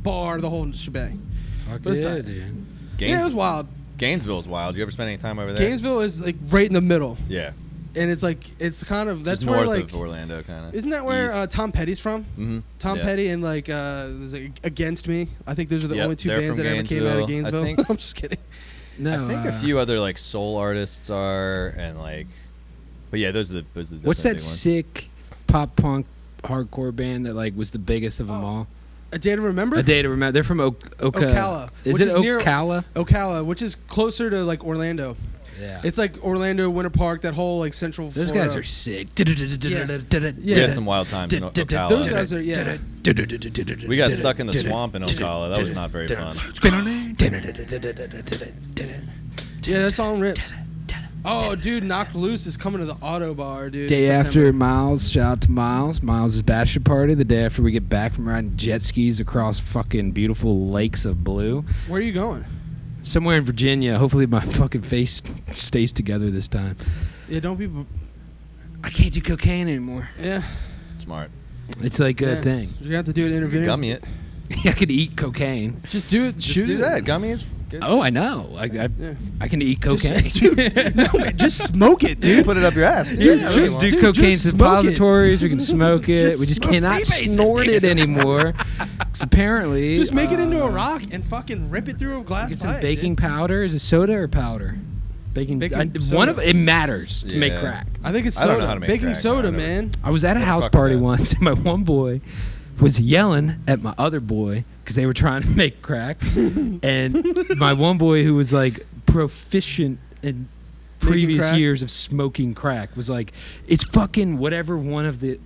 S3: Bar, the whole shebang.
S1: Fuck
S3: But it's
S1: yeah,
S3: not-
S1: dude.
S3: Yeah, it was wild.
S2: Gainesville's wild. You ever spend any time over there?
S3: Gainesville is like right in the middle,
S2: Yeah.
S3: and it's like it's kind of that's
S2: Just
S3: where
S2: north
S3: like
S2: of Orlando, kind of.
S3: isn't that where Tom Petty's from?
S2: Mm-hmm.
S3: Tom Petty and like Against Me. I think those are the
S2: Yep,
S3: only two
S2: they're
S3: bands
S2: from
S3: that ever came out of
S2: Gainesville. I
S3: Gainesville.
S2: think-
S3: I'm just kidding.
S1: No,
S2: I think a few other like soul artists are, and like, but yeah, those are the
S1: What's
S2: definitely
S1: that
S2: big ones.
S1: sick pop punk hardcore band that like was the biggest of them all?
S3: A Day to Remember?
S1: A Day to Remember. They're from
S3: Ocala.
S1: Is
S3: which
S1: it
S3: is near-
S1: Ocala?
S3: Ocala, which is closer to like Orlando.
S1: Yeah.
S3: It's like Orlando, Winter Park, that whole like central.
S1: Those
S3: Florida.
S1: guys are sick.
S3: Yeah.
S2: We had some wild times in Ocala.
S3: Those guys are
S2: We got stuck in the swamp in Ocala. That was not very fun.
S3: Yeah, that song rips. Oh, dude, Knocked Loose is coming to the Auto Bar, dude.
S1: Day
S3: in
S1: after
S3: September.
S1: Miles, shout out to Miles. Miles' bachelor party. The day after we get back from riding jet skis across fucking beautiful lakes of blue.
S3: Where are you going?
S1: Somewhere in Virginia. Hopefully my fucking face stays together this time.
S3: Yeah, don't be.
S1: I can't do cocaine anymore.
S3: Yeah.
S2: Smart.
S1: It's like a
S3: Yeah.
S1: thing.
S3: You're gonna have to do it interviews.
S2: Gummy it.
S1: I could eat cocaine.
S3: Just do it.
S2: Just
S3: shoot
S2: do
S3: it.
S2: that. Gummy is good.
S1: Oh, I know.
S3: Yeah.
S1: I can eat
S3: Just-
S1: cocaine.
S3: dude, no, man, just smoke it,
S2: You
S3: dude.
S2: put it up your ass, dude.
S3: Dude,
S2: Yeah,
S1: Just
S2: really
S1: do
S2: want.
S3: dude,
S1: cocaine
S3: just smoke it.
S1: suppositories. We can smoke it.
S3: Just
S1: we just
S3: smoke
S1: cannot
S3: freebase it,
S1: snort it
S3: dude.
S1: anymore. 'Cause apparently,
S3: Just make it into a rock and fucking rip it through a glass
S1: Get some
S3: pipe,
S1: baking
S3: dude.
S1: powder. Is it soda or powder? Baking.
S3: Baking
S1: one
S3: soda.
S1: of it matters to make
S2: Yeah.
S1: crack.
S3: I think it's
S2: I
S3: soda.
S2: don't know how to make
S3: baking
S2: crack,
S3: soda,
S2: man. I never-
S3: man.
S1: I was at a
S2: What the
S1: house
S2: fuck is
S1: party
S2: that?
S1: once, and my one boy was yelling at my other boy because they were trying to make crack, and my one boy who was like proficient in previous
S3: crack?
S1: years of smoking crack was like, "It's fucking whatever one of the.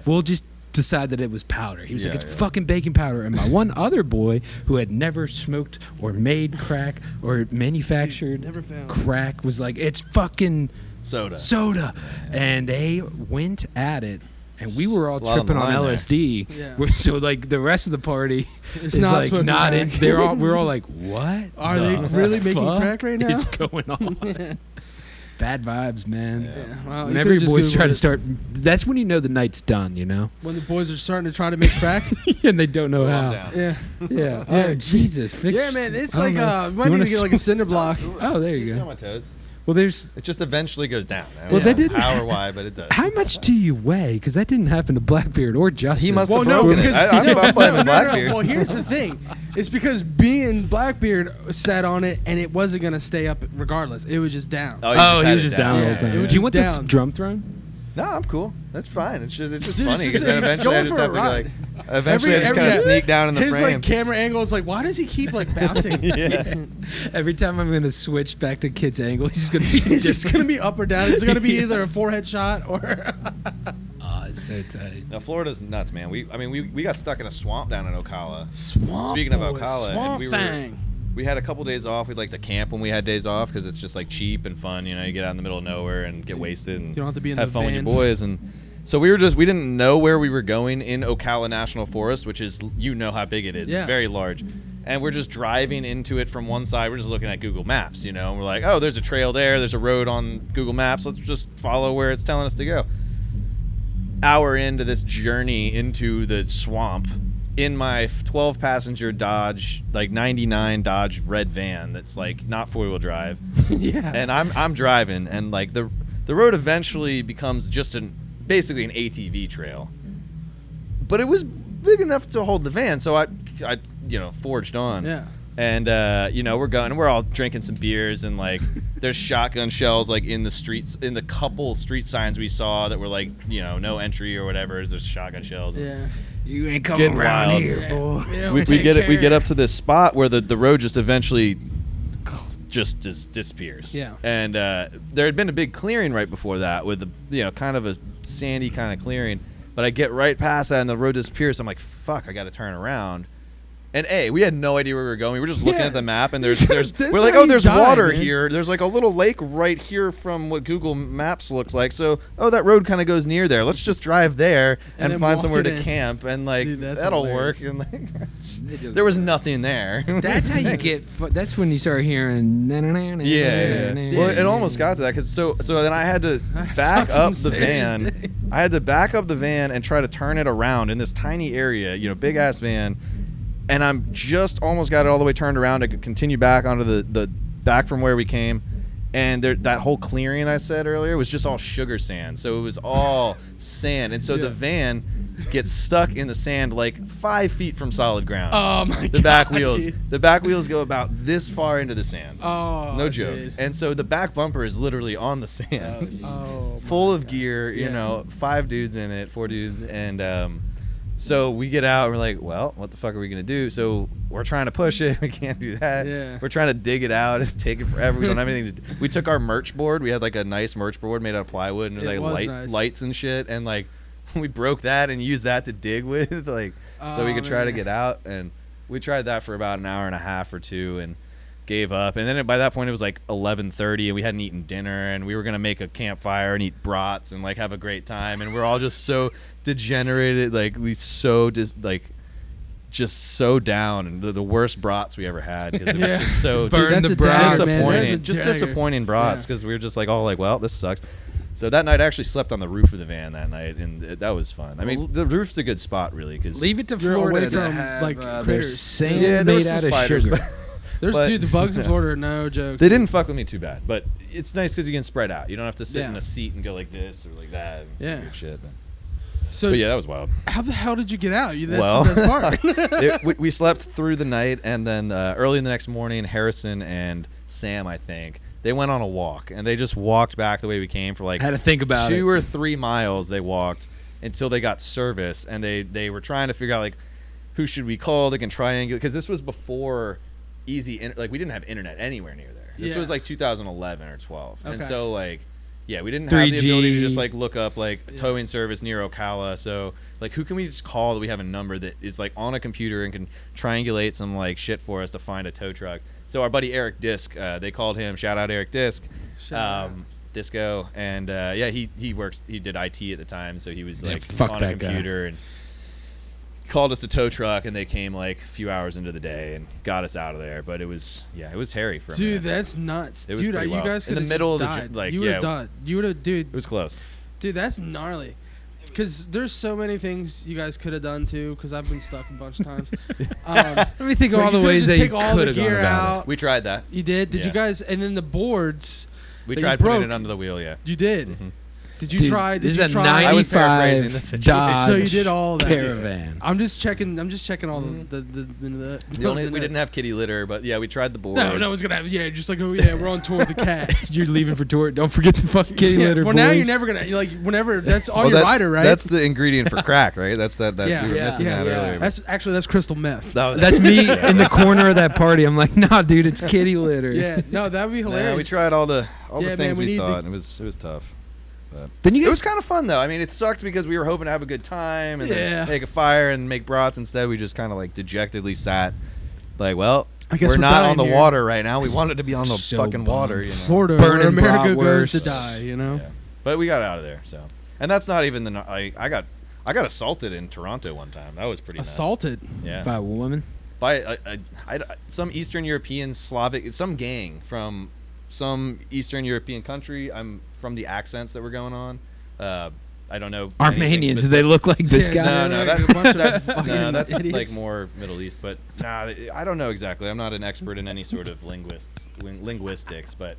S1: We'll just." Decide that it was powder. He was like,
S2: Yeah,
S1: it's
S2: yeah.
S1: fucking baking powder. And my one other boy who had never smoked or made crack or manufactured
S3: Never found.
S1: crack was like, it's fucking
S2: Soda.
S1: soda. And they went at it. And we were all
S2: A lot on
S1: tripping
S2: the
S1: on
S2: line there.
S1: LSD.
S3: Yeah.
S1: So like the rest of the party
S3: It's
S1: is
S3: not
S1: like
S3: smoking
S1: not in.
S3: crack.
S1: We're all like, what?
S3: Are they
S1: the
S3: really making
S1: fuck
S3: crack right now?
S1: is going on? Bad vibes, man.
S2: Yeah.
S3: Well, you
S1: Whenever
S3: could've
S1: your
S3: just
S1: boys
S3: Googled
S1: try to
S3: it.
S1: start, that's when you know the night's done. You know,
S3: When the boys are starting to try to make crack.
S1: and they don't know
S2: Calm
S1: how.
S2: down.
S3: Yeah.
S1: Yeah.
S3: Yeah.
S1: Oh Jesus. Fix,
S3: Yeah, man. It's
S1: I don't
S3: like
S1: know.
S3: we might
S1: You
S3: need
S1: wanna
S3: to get like a
S1: sw-
S3: cinder block.
S1: Oh, there you
S2: Keeps me
S1: go.
S2: on my toes.
S1: Well, there's.
S2: It just eventually goes down. I
S1: Well,
S2: don't
S1: they
S2: know
S1: didn't-
S2: how or why, but it does.
S1: How much do you weigh? Because that didn't happen to Blackbeard or Justin.
S2: He must
S3: Well,
S2: have
S3: no,
S2: broken it.
S3: because
S2: I'm blaming Blackbeard.
S3: Well, here's the thing: it's because being Blackbeard sat on it, and it wasn't gonna stay up regardless. It was just down.
S1: Oh, he
S2: had
S1: was
S2: it
S1: just down the
S3: Yeah,
S1: whole time.
S3: it was
S1: Do you
S3: just
S1: want
S3: down.
S1: the drum throne?
S2: No, I'm cool. That's fine. It's just
S3: Dude,
S2: funny
S3: it's
S2: because
S3: just-
S2: then
S3: he's
S2: eventually I
S3: going
S2: just
S3: for
S2: have
S3: a
S2: to
S3: ride.
S2: like. Eventually, I just kind of
S3: yeah.
S2: sneak down in the
S3: His
S2: frame.
S3: like camera angle is like, why does he keep like bouncing?
S2: Yeah.
S1: Every time I'm gonna switch back to Kit's angle, he's gonna be
S3: It's just gonna be up or down. It's gonna be either a forehead shot or.
S1: Oh, it's so tight.
S2: Now Florida's nuts, man. We got stuck in a swamp down in Ocala.
S3: Swamp.
S2: Speaking of
S3: boys,
S2: Ocala, and
S3: swamp
S2: we were-
S3: thing.
S2: We had a couple days off. We'd like to camp when we had days off because it's just like cheap and fun. You know, you get out in the middle of nowhere and get wasted and
S3: You don't have to be in
S2: have
S3: the
S2: fun with your
S3: van.
S2: boys. And so we didn't know where we were going in Ocala National Forest, which is, you know how big it is.
S3: Yeah.
S2: It's very large. And we're just driving into it from one side. We're just looking at Google Maps, you know. And we're like, oh, there's a trail there. There's a road on Google Maps. Let's just follow where it's telling us to go. Hour into this journey into the swamp in my 12 passenger Dodge, like 99 Dodge red van that's like not 4-wheel drive.
S3: Yeah.
S2: And I'm driving, and like the road eventually becomes just basically an ATV trail. But it was big enough to hold the van, so I forged on.
S3: Yeah.
S2: And we're all drinking some beers, and like there's shotgun shells like in the streets, in the couple street signs we saw that were like, no entry or whatever. There's shotgun shells.
S3: Yeah.
S1: You ain't coming
S2: Getting
S1: around
S2: wild.
S1: here, boy.
S3: Yeah,
S2: We
S3: take
S2: get
S3: care.
S2: up to this spot where the road just eventually just disappears.
S3: Yeah.
S2: And there had been a big clearing right before that with kind of a sandy kind of clearing, but I get right past that and the road disappears. I'm like, fuck, I got to turn around. And we had no idea where we were going. We were just looking at the map, and there's
S3: That's
S2: we're like,
S3: how
S2: oh,
S3: you
S2: there's
S3: die,
S2: water
S3: man.
S2: here. There's like a little lake right here from what Google Maps looks like. So, that road kind of goes near there. Let's just drive there
S3: And
S2: and
S3: then
S2: find
S3: walk
S2: somewhere
S3: it
S2: to
S3: in.
S2: camp, and like
S3: Dude, that's
S2: that'll
S3: hilarious.
S2: work. And like, there was nothing there.
S1: That's how you get. That's when you start hearing.
S2: Yeah. Well, it almost got to that because so then I had to back up the van. I had to back up the van and try to turn it around in this tiny area, big ass van, and I'm just almost got it all the way turned around to continue back onto the back from where we came. And that whole clearing I said earlier was just all sugar sand, so it was all sand, and so the van gets stuck in the sand like 5 feet from solid ground.
S3: Oh my god.
S2: The back wheels,
S3: dude.
S2: the back wheels go about this far into the sand.
S3: Oh,
S2: No joke.
S3: dude.
S2: And so the back bumper is literally on the sand,
S3: Oh,
S2: full of gear.
S3: Yeah.
S2: 5 dudes in it, 4 dudes, and so we get out and we're like, well, what the fuck are we gonna do? So we're trying to push it. We can't do that.
S3: Yeah.
S2: We're trying to dig it out. It's taking forever. We don't have anything to do. We took our merch board. We had like a nice merch board made out of plywood and
S3: It was
S2: like
S3: nice.
S2: lights and shit. And like we broke that and used that to dig with, like, so we
S3: Oh,
S2: could try to
S3: man.
S2: get out. And we tried that for about an hour and a half or two and gave up. And then by that point it was like 11:30 and we hadn't eaten dinner and we were gonna make a campfire and eat brats and like have a great time. And we're all just so degenerated, like we so just so down, and the worst brats we ever had because it was
S3: Yeah.
S2: just so
S1: Burn
S3: Dude, that's
S1: the
S3: a
S1: brats,
S3: dagger, man.
S2: disappointing.
S3: That's a
S2: Just
S3: dagger.
S2: disappointing brats
S3: Yeah.
S2: because we were just like all like, well, this sucks. So that night I actually slept on the roof of the van that night, and that was fun. I mean, the roof's a good spot really because
S1: Leave it to
S3: You're
S1: Florida
S3: away
S1: to
S3: from,
S1: have,
S3: like,
S1: their
S3: critters.
S1: sand
S2: yeah, there were
S1: made
S2: some
S1: out of
S2: spiders,
S1: sugar.
S3: There's
S2: but-
S3: dude, the bugs in Florida are no joke.
S2: they didn't fuck with me too bad. But it's nice because you can spread out. You don't have to sit
S3: Yeah.
S2: in a seat and go like this or like that. And some
S3: Yeah.
S2: weird shit.
S3: So
S2: But yeah, that was wild.
S3: how the hell did you get out? That's
S2: Well,
S3: the best part.
S2: we slept through the night, and then early in the next morning, Harrison and Sam, I think, they went on a walk, and they just walked back the way we came for like
S1: Had to think about
S2: 2
S1: it.
S2: or 3 miles. They walked until they got service, and they were trying to figure out like who should we call that can triangulate, because this was before like we didn't have internet anywhere near there. This
S3: Yeah.
S2: was like 2011 or 12, and
S3: Okay.
S2: so like. Yeah, we didn't have the
S1: 3G.
S2: ability to just like look up like towing service near Ocala. So like, who can we just call that we have a number that is like on a computer and can triangulate some like shit for us to find a tow truck? So our buddy Eric Disk, they called him. Shout out Eric Disk,
S3: Shout out.
S2: Disco, and yeah, he did IT at the time, so he was
S1: Yeah,
S2: like
S1: fuck
S2: on a
S1: that guy.
S2: computer and called us a tow truck, and they came like a few hours into the day and got us out of there. But it was hairy for a
S3: Dude,
S2: minute.
S3: that's nuts.
S2: It was
S3: Dude,
S2: pretty
S3: you
S2: wild.
S3: guys
S2: In
S3: could
S2: the
S3: have
S2: middle of the
S3: died.
S2: like,
S3: you would
S2: yeah.
S3: have died. You would have, dude.
S2: It was close.
S3: Dude, that's gnarly. Because there's so many things you guys could have done too. Because I've been stuck a bunch of times.
S1: Let me think of
S3: but
S1: all
S3: you
S1: the
S3: could've
S1: ways
S3: just
S1: that you
S3: take all the
S1: could have gone
S3: gear
S1: about
S3: out.
S1: it.
S2: We tried that.
S3: You did? Did you
S2: Yeah.
S3: guys? And then the boards.
S2: We
S3: that you
S2: tried putting
S3: broke.
S2: it under the wheel. Yeah.
S3: You did.
S2: Mhm.
S3: Did you
S1: Dude,
S3: try? Did
S1: this
S3: you
S1: is a
S3: try?
S2: I was paraphrasing
S1: 95
S2: the situation.
S1: Dodge
S3: So you did all that.
S1: Caravan.
S3: I'm just checking all the
S2: We didn't have kitty litter, but yeah, we tried the boards.
S3: No one's gonna have. Yeah, just like, oh yeah, we're on tour with the cat.
S1: You're leaving for tour. Don't forget the fucking kitty
S3: Yeah,
S1: litter,
S3: well,
S1: boys.
S3: now you're never gonna like whenever. That's all
S2: Well,
S3: your
S2: that's-
S3: rider, right?
S2: That's the ingredient for crack, right? That's that.
S3: Yeah.
S2: We were
S1: Yeah.
S2: missing
S3: yeah,
S2: that
S3: yeah.
S2: earlier.
S3: That's crystal meth.
S1: That's me in the corner of that party. I'm like, nah, dude, it's kitty litter.
S3: Yeah, no, that'd be hilarious.
S2: No, we tried all the
S3: Yeah, man,
S2: things
S3: we
S2: we
S3: need
S2: thought,
S3: the-
S2: and it was tough.
S1: Then you
S2: It
S1: guys
S2: was kind of fun though. I mean, it sucked because we were hoping to have a good time and
S3: Yeah.
S2: then make a fire and make brats. Instead, we just kind of like dejectedly sat, like, well,
S3: I guess
S2: we're
S3: we're
S2: not
S3: dying
S2: on the
S3: here.
S2: water right now. We wanted to be on the
S1: So
S2: fucking water,
S1: bummed.
S2: you know.
S3: Florida,
S1: Burning
S3: where America goes
S1: bratwurst.
S3: to die. You know.
S2: Yeah. But we got out of there. So, and that's not even the. I got assaulted in Toronto one time. That was pretty nuts.
S3: Assaulted.
S1: by
S2: Yeah.
S1: a woman.
S2: By some Eastern European Slavic, some gang from some Eastern European country. I'm from the accents that were going on. I don't know.
S1: Armenians. Do they look like this
S3: Yeah,
S1: guy?
S2: No,
S3: They're
S2: no,
S3: like a bunch of
S2: that's
S3: fucking
S2: no, that's like
S3: idiots.
S2: more Middle East. But nah, I don't know exactly. I'm not an expert in any sort of linguistics, but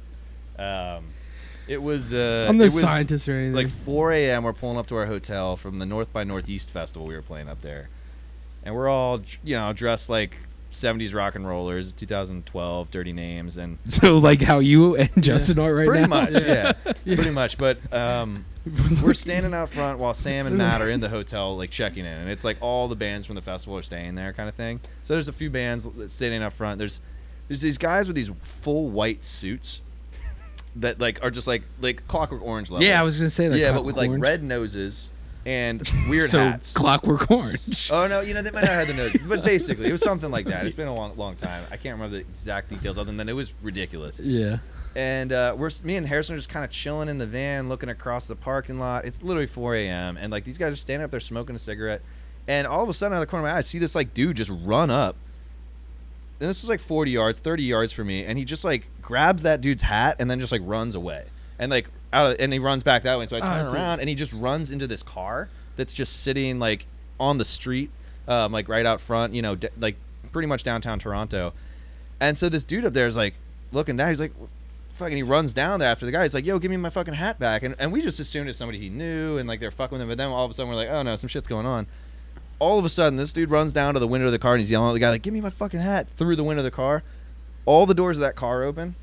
S2: it was.
S3: I'm no
S2: it was
S3: scientist or anything.
S2: Like 4 a.m. We're pulling up to our hotel from the North by Northeast festival we were playing up there, and we're all dressed like 70s rock and rollers, 2012 Dirty Names, and
S1: So like how you and Justin are right
S2: pretty
S1: now.
S2: much,
S3: Yeah.
S2: yeah, pretty much. But we're standing out front while Sam and Matt are in the hotel, like checking in, and it's like all the bands from the festival are staying there, kind of thing. So there's a few bands sitting up front. There's these guys with these full white suits that like are just like Clockwork Orange level.
S1: Yeah, I was gonna say like
S2: yeah, but with like
S1: Orange.
S2: red noses and weird
S1: So
S2: hats.
S1: Clockwork Orange.
S2: Oh no, they might not have the notes, but basically it was something like that. It's been a long time. I can't remember the exact details other than it was ridiculous.
S1: Yeah.
S2: And me and Harrison are just kind of chilling in the van, looking across the parking lot. It's literally 4 a.m. and like these guys are standing up there smoking a cigarette, and all of a sudden out of the corner of my eye, I see this like dude just run up. And this is like 40 yards, 30 yards from me, and he just like grabs that dude's hat and then just like runs away, and like and he runs back that way. So I turn around and he just runs into this car that's just sitting like on the street, like right out front, like pretty much downtown Toronto. And so this dude up there is like looking down. He's like, fucking, he runs down there after the guy. He's like, yo, give me my fucking hat back. And we just assumed it's somebody he knew and like they're fucking with him. But then all of a sudden we're like, oh no, some shit's going on. All of a sudden this dude runs down to the window of the car and he's yelling at the guy like, give me my fucking hat, through the window of the car. All the doors of that car open.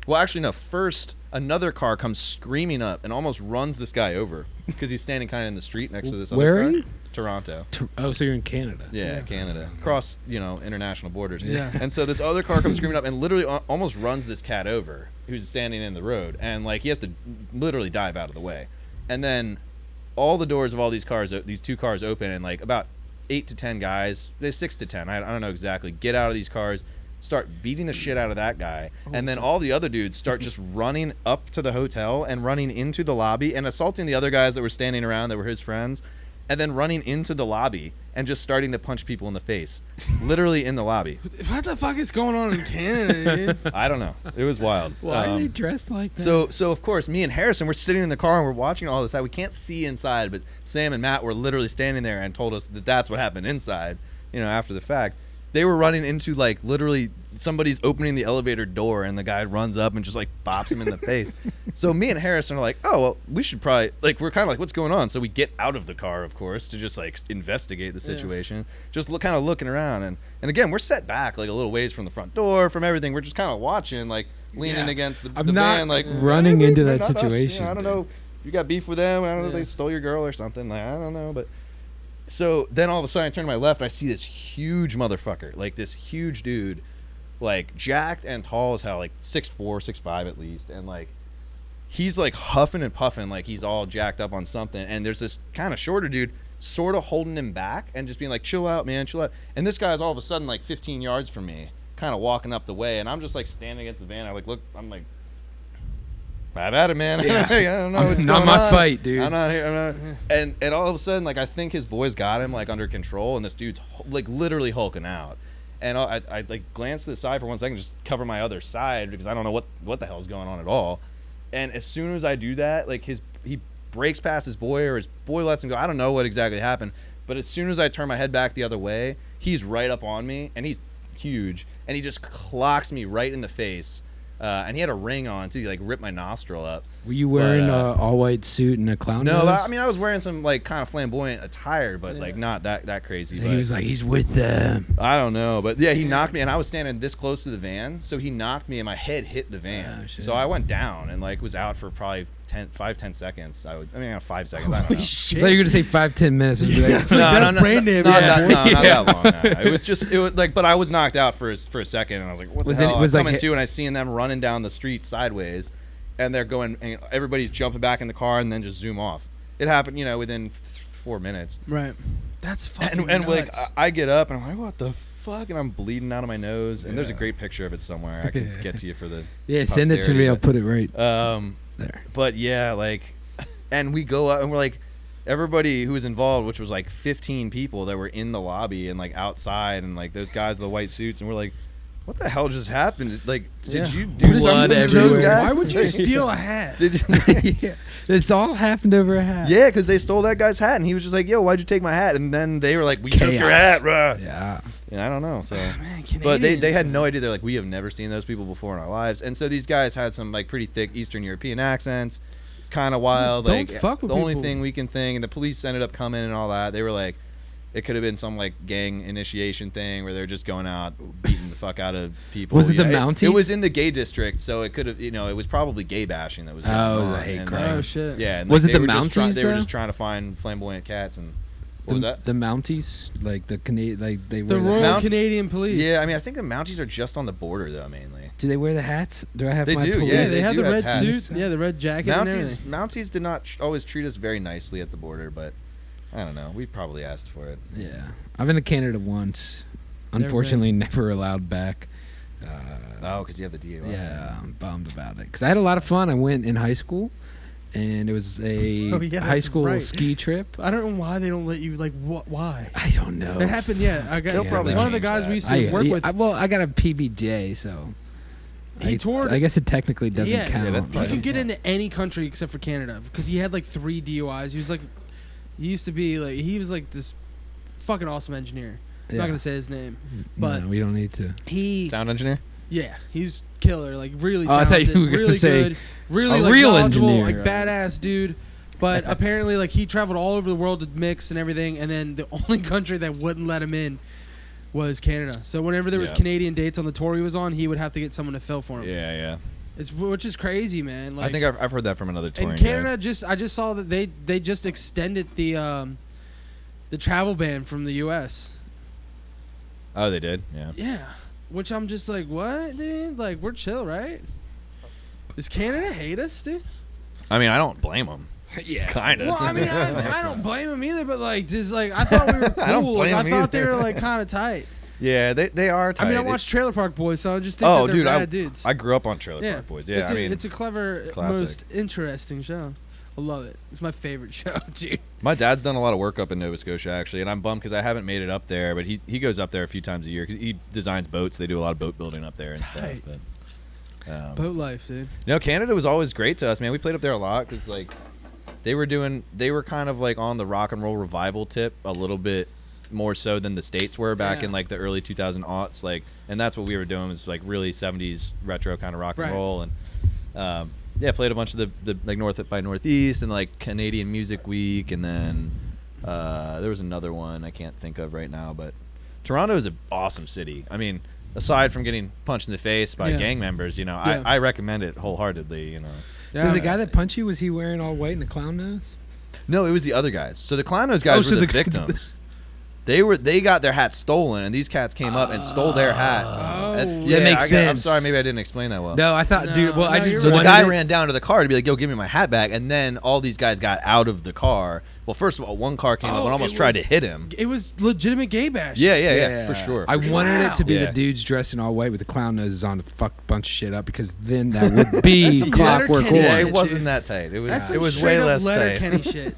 S2: Well, actually, no. First, another car comes screaming up and almost runs this guy over because he's standing kind of in the street next to this other car.
S1: Where are you?
S2: Toronto.
S1: Oh, so you're in Canada.
S2: Yeah, Canada. Across, international borders.
S3: Yeah.
S2: And so this other car comes screaming up and literally almost runs this cat over who's standing in the road. And, like, he has to literally dive out of the way. And then all the doors of all these two cars open, and, like, about 8 to 10 guys, 6 to 10, I don't know exactly, get out of these cars, start beating the shit out of that guy, and then all the other dudes start just running up to the hotel and running into the lobby and assaulting the other guys that were standing around that were his friends, and then running into the lobby and just starting to punch people in the face, literally in the lobby.
S3: What the fuck is going on in Canada, dude?
S2: I don't know. It was wild.
S1: Why are they dressed like that?
S2: So of course, me and Harrison, we're sitting in the car and we're watching all this. We can't see inside, but Sam and Matt were literally standing there and told us that that's what happened inside, after the fact. They were running into, like, literally somebody's opening the elevator door and the guy runs up and just, like, bops him in the face. So me and Harrison are like, oh, well, we should probably, like, we're kind of like, what's going on? So we get out of the car, of course, to just, like, investigate the situation. Just kind of looking around. And again, we're set back, like, a little ways from the front door, from everything. We're just kind of watching, like, leaning against the van, like,
S1: running into that
S2: not us.
S1: situation.
S2: I don't know if you got beef with them. I don't know if they stole your girl or something. Like, I don't know, but... So then all of a sudden I turn to my left and I see this huge motherfucker, like this huge dude, like jacked and tall as hell, like 6'4", 6'5" at least. And like, he's like huffing and puffing, like he's all jacked up on something. And there's this kind of shorter dude sort of holding him back and just being like, chill out, man, chill out. And this guy's all of a sudden like 15 yards from me, kind of walking up the way. And I'm just like standing against the van. I'm like, have at it, man.
S1: Yeah.
S2: I don't know what's
S1: not
S2: going
S1: my
S2: on.
S1: fight, dude.
S2: I'm not here. And all of a sudden, like, I think his boys got him, like, under control, and this dude's, like, literally hulking out. And I like, glance to the side for 1 second, just cover my other side, because I don't know what the hell's going on at all. And as soon as I do that, like, he breaks past his boy, or his boy lets him go. I don't know what exactly happened. But as soon as I turn my head back the other way, he's right up on me, and he's huge, and he just clocks me right in the face. And he had a ring on too. He like ripped my nostril up.
S1: Were you wearing an all-white suit and a clown
S2: No,
S1: nose?
S2: but I mean I was wearing some like kind of flamboyant attire, but like not that crazy.
S1: So he was like, he's with them.
S2: I don't know, but yeah, he knocked me, and I was standing this close to the van, so he knocked me, and my head hit the van.
S1: Oh, shit.
S2: So I went down and like was out for probably 5-10 seconds. 5 seconds. I don't know.
S1: Shit. I thought you were gonna say 5-10 minutes. And be like,
S3: That's brain damage.
S2: Not that long. No. It was like, but I was knocked out for a second, and I was like, what the hell? I was coming to, and I seen them running down the street sideways, and they're going, and everybody's jumping back in the car and then just zoom off. It happened, within 4 minutes.
S3: Right. That's fucking
S2: and like
S3: nuts.
S2: I get up and I'm like, what the fuck? And I'm bleeding out of my nose. And there's a great picture of it somewhere. I can get to you for the
S1: send it to me. I'll put it right
S2: there. But yeah, like, and we go up and we're like, everybody who was involved, which was like 15 people that were in the lobby and like outside, and like those guys with the white suits, and we're like, what the hell just happened? Like, did you do
S1: Blood
S2: something to those
S1: everywhere.
S2: guys?
S3: Why would you steal a hat?
S2: Did you?
S1: yeah. It's all happened over a hat.
S2: Yeah, because they stole that guy's hat, and he was just like, yo, why'd you take my hat? And then they were like, we took your hat, bruh.
S1: Yeah.
S2: I don't know. So,
S3: Man,
S2: but they
S3: Canadians,
S2: had no idea. They're like, we have never seen those people before in our lives. And so these guys had some like pretty thick Eastern European accents. It's kind of wild.
S3: Don't
S2: Like,
S3: fuck with
S2: the only
S3: people.
S2: thing we can think, and the police ended up coming and all that. They were like, it could have been some like gang initiation thing where they're just going out beating the fuck out of people.
S1: Was it the Mounties?
S2: It was in the gay district, so it could have, it was probably gay bashing that was going on.
S1: It was a hate
S2: And,
S1: crime.
S3: Oh shit.
S2: Yeah. And,
S1: Was
S2: like,
S1: it the
S2: they were just
S1: Mounties,
S2: They were
S1: though?
S2: just trying to find flamboyant cats. And what was that?
S1: The Mounties, like the Canadian, like they
S3: The
S1: wear
S3: Royal
S2: Mount-
S3: Canadian Police.
S2: Yeah, I mean, I think the Mounties are just on the border though, mainly.
S1: Do they wear the hats? Do I have
S2: They
S1: my
S2: do,
S1: police?
S3: Yeah,
S2: Yeah,
S3: they
S2: they
S3: had
S2: do
S3: the
S2: have
S3: red
S2: hats.
S3: suit. Yeah, the red jacket and everything.
S2: Mounties did not always treat us very nicely at the border, but I don't know. We probably asked for it.
S1: Yeah, I've been to Canada once. Unfortunately, never allowed back.
S2: Because you have the DUI.
S1: Yeah, I'm bummed about it. Because I had a lot of fun. I went in high school, and it was a high school ski trip.
S3: I don't know why they don't let you. Like, why?
S1: I don't know.
S3: It happened. Yeah, I got.
S2: They'll probably
S3: one of the
S2: change
S3: guys
S2: that.
S3: we used to work with.
S1: I got a PBJ, so
S3: He toured.
S1: I guess it technically doesn't
S3: Yeah.
S1: count.
S2: Yeah,
S3: He could get into any country except for Canada because he had like 3 DUIs. He was like, he was like this fucking awesome engineer. I'm not gonna say his name, but
S1: no, we don't need to.
S2: Sound engineer.
S3: Yeah, he's killer. Like really
S1: I
S3: talented,
S1: thought you were gonna
S3: really
S1: say
S3: good, really
S1: a
S3: like
S1: real
S3: knowledgeable,
S1: engineer.
S3: like badass dude. But apparently, like he traveled all over the world to mix and everything, and then the only country that wouldn't let him in was Canada. So whenever there was Canadian dates on the tour he was on, he would have to get someone to fill for him.
S2: Yeah.
S3: Which is crazy, man. Like,
S2: I think I've heard that from another touring
S3: in
S2: guy.
S3: Canada, I just saw that they just extended the travel ban from the U.S.
S2: Oh, they did. Yeah.
S3: Yeah, which I'm just like, what, dude? Like, we're chill, right? Does Canada hate us, dude?
S2: I mean, I don't blame them.
S1: Yeah,
S2: kind of.
S3: Well, I mean, I don't blame them either, but like, just like I thought we were cool.
S2: I don't blame
S3: I
S2: them
S3: thought they
S2: either.
S3: were like kind of tight.
S2: Yeah, they are tight.
S3: I mean, I watched Trailer Park Boys, so I just think that they're
S2: dude,
S3: bad dudes.
S2: I grew up on Trailer Park Boys. Yeah,
S3: it's a clever,
S2: classic.
S3: most interesting show. I love it. It's my favorite show, dude.
S2: My dad's done a lot of work up in Nova Scotia, actually, and I'm bummed because I haven't made it up there, but he goes up there a few times a year because he designs boats. They do a lot of boat building up there and
S3: Tight.
S2: stuff. But,
S3: Boat life, dude.
S2: Canada was always great to us, man. We played up there a lot because, like, they were kind of, like, on the rock and roll revival tip a little bit more so than the States were back in, like, the early 2000s. Like, and that's what we were doing was, like, really 70s retro kind of rock and roll. And, played a bunch of the like North by Northeast and like Canadian Music Week, and then there was another one I can't think of right now. But Toronto is an awesome city. I mean, aside from getting punched in the face by gang members, I recommend it wholeheartedly.
S1: Did the guy that punched you, was he wearing all white and the clown nose?
S2: No, it was the other guys. So the clown nose guys were the victims. They got their hat stolen, and these cats came up and stole their hat.
S1: That makes sense.
S2: I'm sorry, maybe I didn't explain that well.
S1: No, I thought, dude. Well, I just
S2: So the
S1: wanted
S2: guy
S1: it-
S2: ran down to the car to be like, "Yo, give me my hat back," and then all these guys got out of the car. Well, first of all, one car came up and almost tried to hit him.
S3: It was legitimate gay bash.
S2: Yeah, for sure.
S1: I wanted it to be
S2: Yeah.
S1: the dudes dressed in all white with the clown noses on to fuck a bunch of shit up, because then that would be
S3: some
S1: Clockwork
S3: Letterkenny
S1: Orange.
S2: Yeah,
S3: shit,
S2: it wasn't
S3: dude.
S2: that tight.
S3: That's
S2: It was
S3: some
S2: way
S3: straight
S2: less
S3: up
S2: tight.
S3: Letterkenny shit.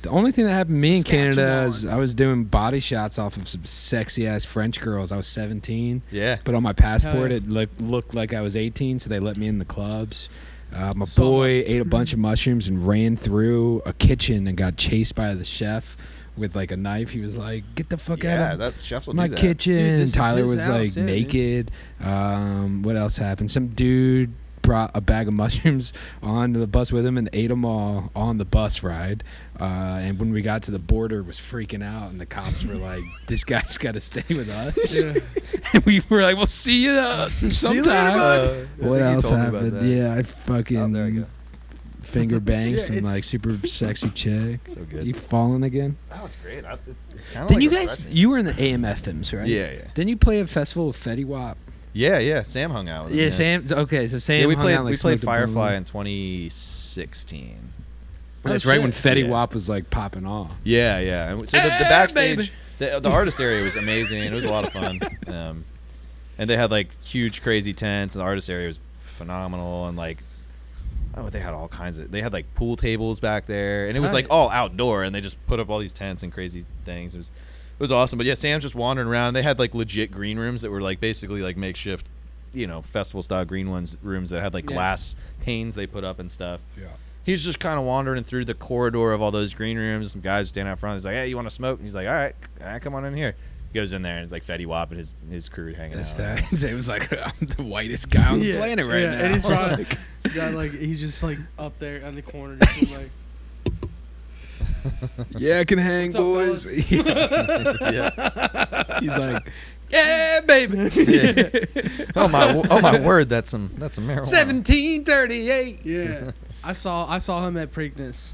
S1: The only thing that happened to me in Canada
S3: Saskatchewan.
S1: is I was doing body shots off of some sexy ass French girls. I was 17.
S2: Yeah.
S1: But on my passport,
S3: yeah.
S1: it looked like I was 18, so they let me in the clubs. My
S3: So-
S1: boy ate a bunch of mushrooms and ran through a kitchen and got chased by the chef with like a knife. He was like, "Get the fuck out
S2: Yeah,
S1: of
S2: that chefs will
S1: my
S2: do that.
S1: kitchen."
S3: Dude, this is
S1: Tyler
S3: his
S1: was
S3: house,
S1: like
S3: yeah,
S1: naked. What else happened? Some dude brought a bag of mushrooms onto the bus with him and ate them all on the bus ride. And when we got to the border, was freaking out, and the cops were like, "This guy's got to stay with us." And we were like, "We'll see you sometime." What else happened? Yeah, I fucking
S2: there I go.
S1: finger banged
S3: Yeah,
S1: some
S3: it's-
S1: like super sexy chick.
S2: So good.
S1: You falling again?
S2: Oh, it's great. It's kind of
S1: Didn't
S2: like
S1: you guys? You were in the AMFMs, right?
S2: Yeah.
S1: Didn't you play a festival with Fetty Wap?
S2: Yeah. Sam hung out with
S1: Yeah,
S2: him.
S1: Sam. Okay, so Sam.
S2: Yeah, we
S1: hung
S2: played
S1: out, like,
S2: we played
S1: smoked a blunt.
S2: Firefly in 2016.
S1: That's
S3: Oh,
S1: right
S3: shit.
S1: when Fetty
S2: Yeah.
S1: Wap was like popping off.
S2: Yeah. And so the
S1: Hey,
S2: backstage, the artist area was amazing. It was a lot of fun. And they had like huge, crazy tents. And the artist area was phenomenal. And like, they had all kinds of. They had like pool tables back there, and it was like all outdoor. And they just put up all these tents and crazy things. It was awesome. But yeah, Sam's just wandering around. They had like legit green rooms that were like basically like makeshift, festival style rooms that had like glass panes they put up and stuff.
S1: Yeah.
S2: He's just kind of wandering through the corridor of all those green rooms. Some guys standing out front. He's like, "Hey, you want to smoke?" And he's like, "All right, come on in here." He goes in there and it's like Fetty Wap and his crew hanging out.
S1: It was like, "I'm the whitest guy on the planet right now."
S3: And he's probably got like he's just like up there on the corner, just being like,
S1: "Yeah, I can hang,
S3: What's up,
S1: boys."
S3: fellas?
S2: Yeah.
S1: He's like, "Yeah, baby."
S2: Oh my word, that's some marijuana.
S1: 1738.
S3: yeah. I saw him at Preakness.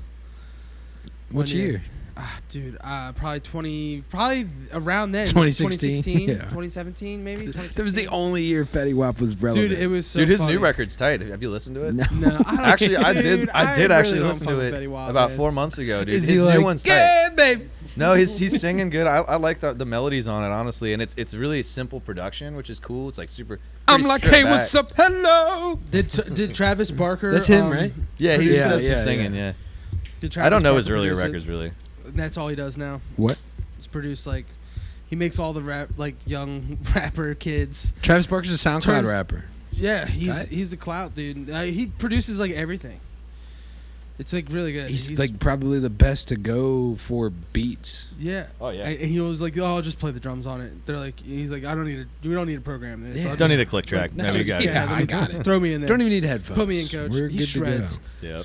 S1: What
S3: One year.
S1: year?
S3: Dude, probably around then.
S1: 2016? Yeah.
S3: 2017, maybe.
S1: That was the only year Fetty Wap was relevant.
S3: Dude, it was so
S2: Dude, his
S3: funny.
S2: new record's tight. Have you listened to it?
S1: No.
S3: No, I don't
S2: Actually, I
S3: dude,
S2: did actually
S3: really don't
S2: listen
S3: fuck
S2: to
S3: with
S2: it
S3: Fetty Wap,
S2: about
S3: man.
S2: 4 months ago, dude.
S1: Is
S2: His
S1: he
S2: new
S1: like,
S2: one's tight.
S1: "Yeah, baby"?
S2: No, he's singing good. I like the melodies on it, honestly, and it's really simple production, which is cool. It's like super.
S1: I'm like, hey, what's up? Hello.
S3: Did Travis Barker?
S1: That's him, right?
S2: Yeah, he
S1: Yeah,
S2: does some
S1: yeah,
S2: singing.
S1: yeah.
S2: Yeah.
S3: Did Travis
S2: I don't know
S3: Barker
S2: his earlier
S3: produce it?
S2: records really.
S3: That's all he does now.
S1: What?
S3: It's produced like he makes all the rap like young rapper kids.
S1: Travis Barker's a SoundCloud
S3: Turns-
S1: rapper.
S3: Yeah,
S1: Right.
S3: he's the clout dude. He produces like everything. It's like really good.
S1: He's like probably the best to go for beats.
S3: yeah.
S2: Oh yeah.
S3: And he was like, "Oh, I'll just play the drums on it." They're like, he's like, we don't need a program this.
S1: Yeah.
S3: I'll
S2: Don't
S3: just-
S2: need a click track.
S1: No,
S2: No, you
S1: just-
S2: got
S1: yeah.
S2: it.
S1: I got it.
S3: Throw me in there.
S1: Don't even need headphones.
S3: Put me in, coach.
S1: We're
S3: He
S1: good
S3: shreds.
S2: Yep.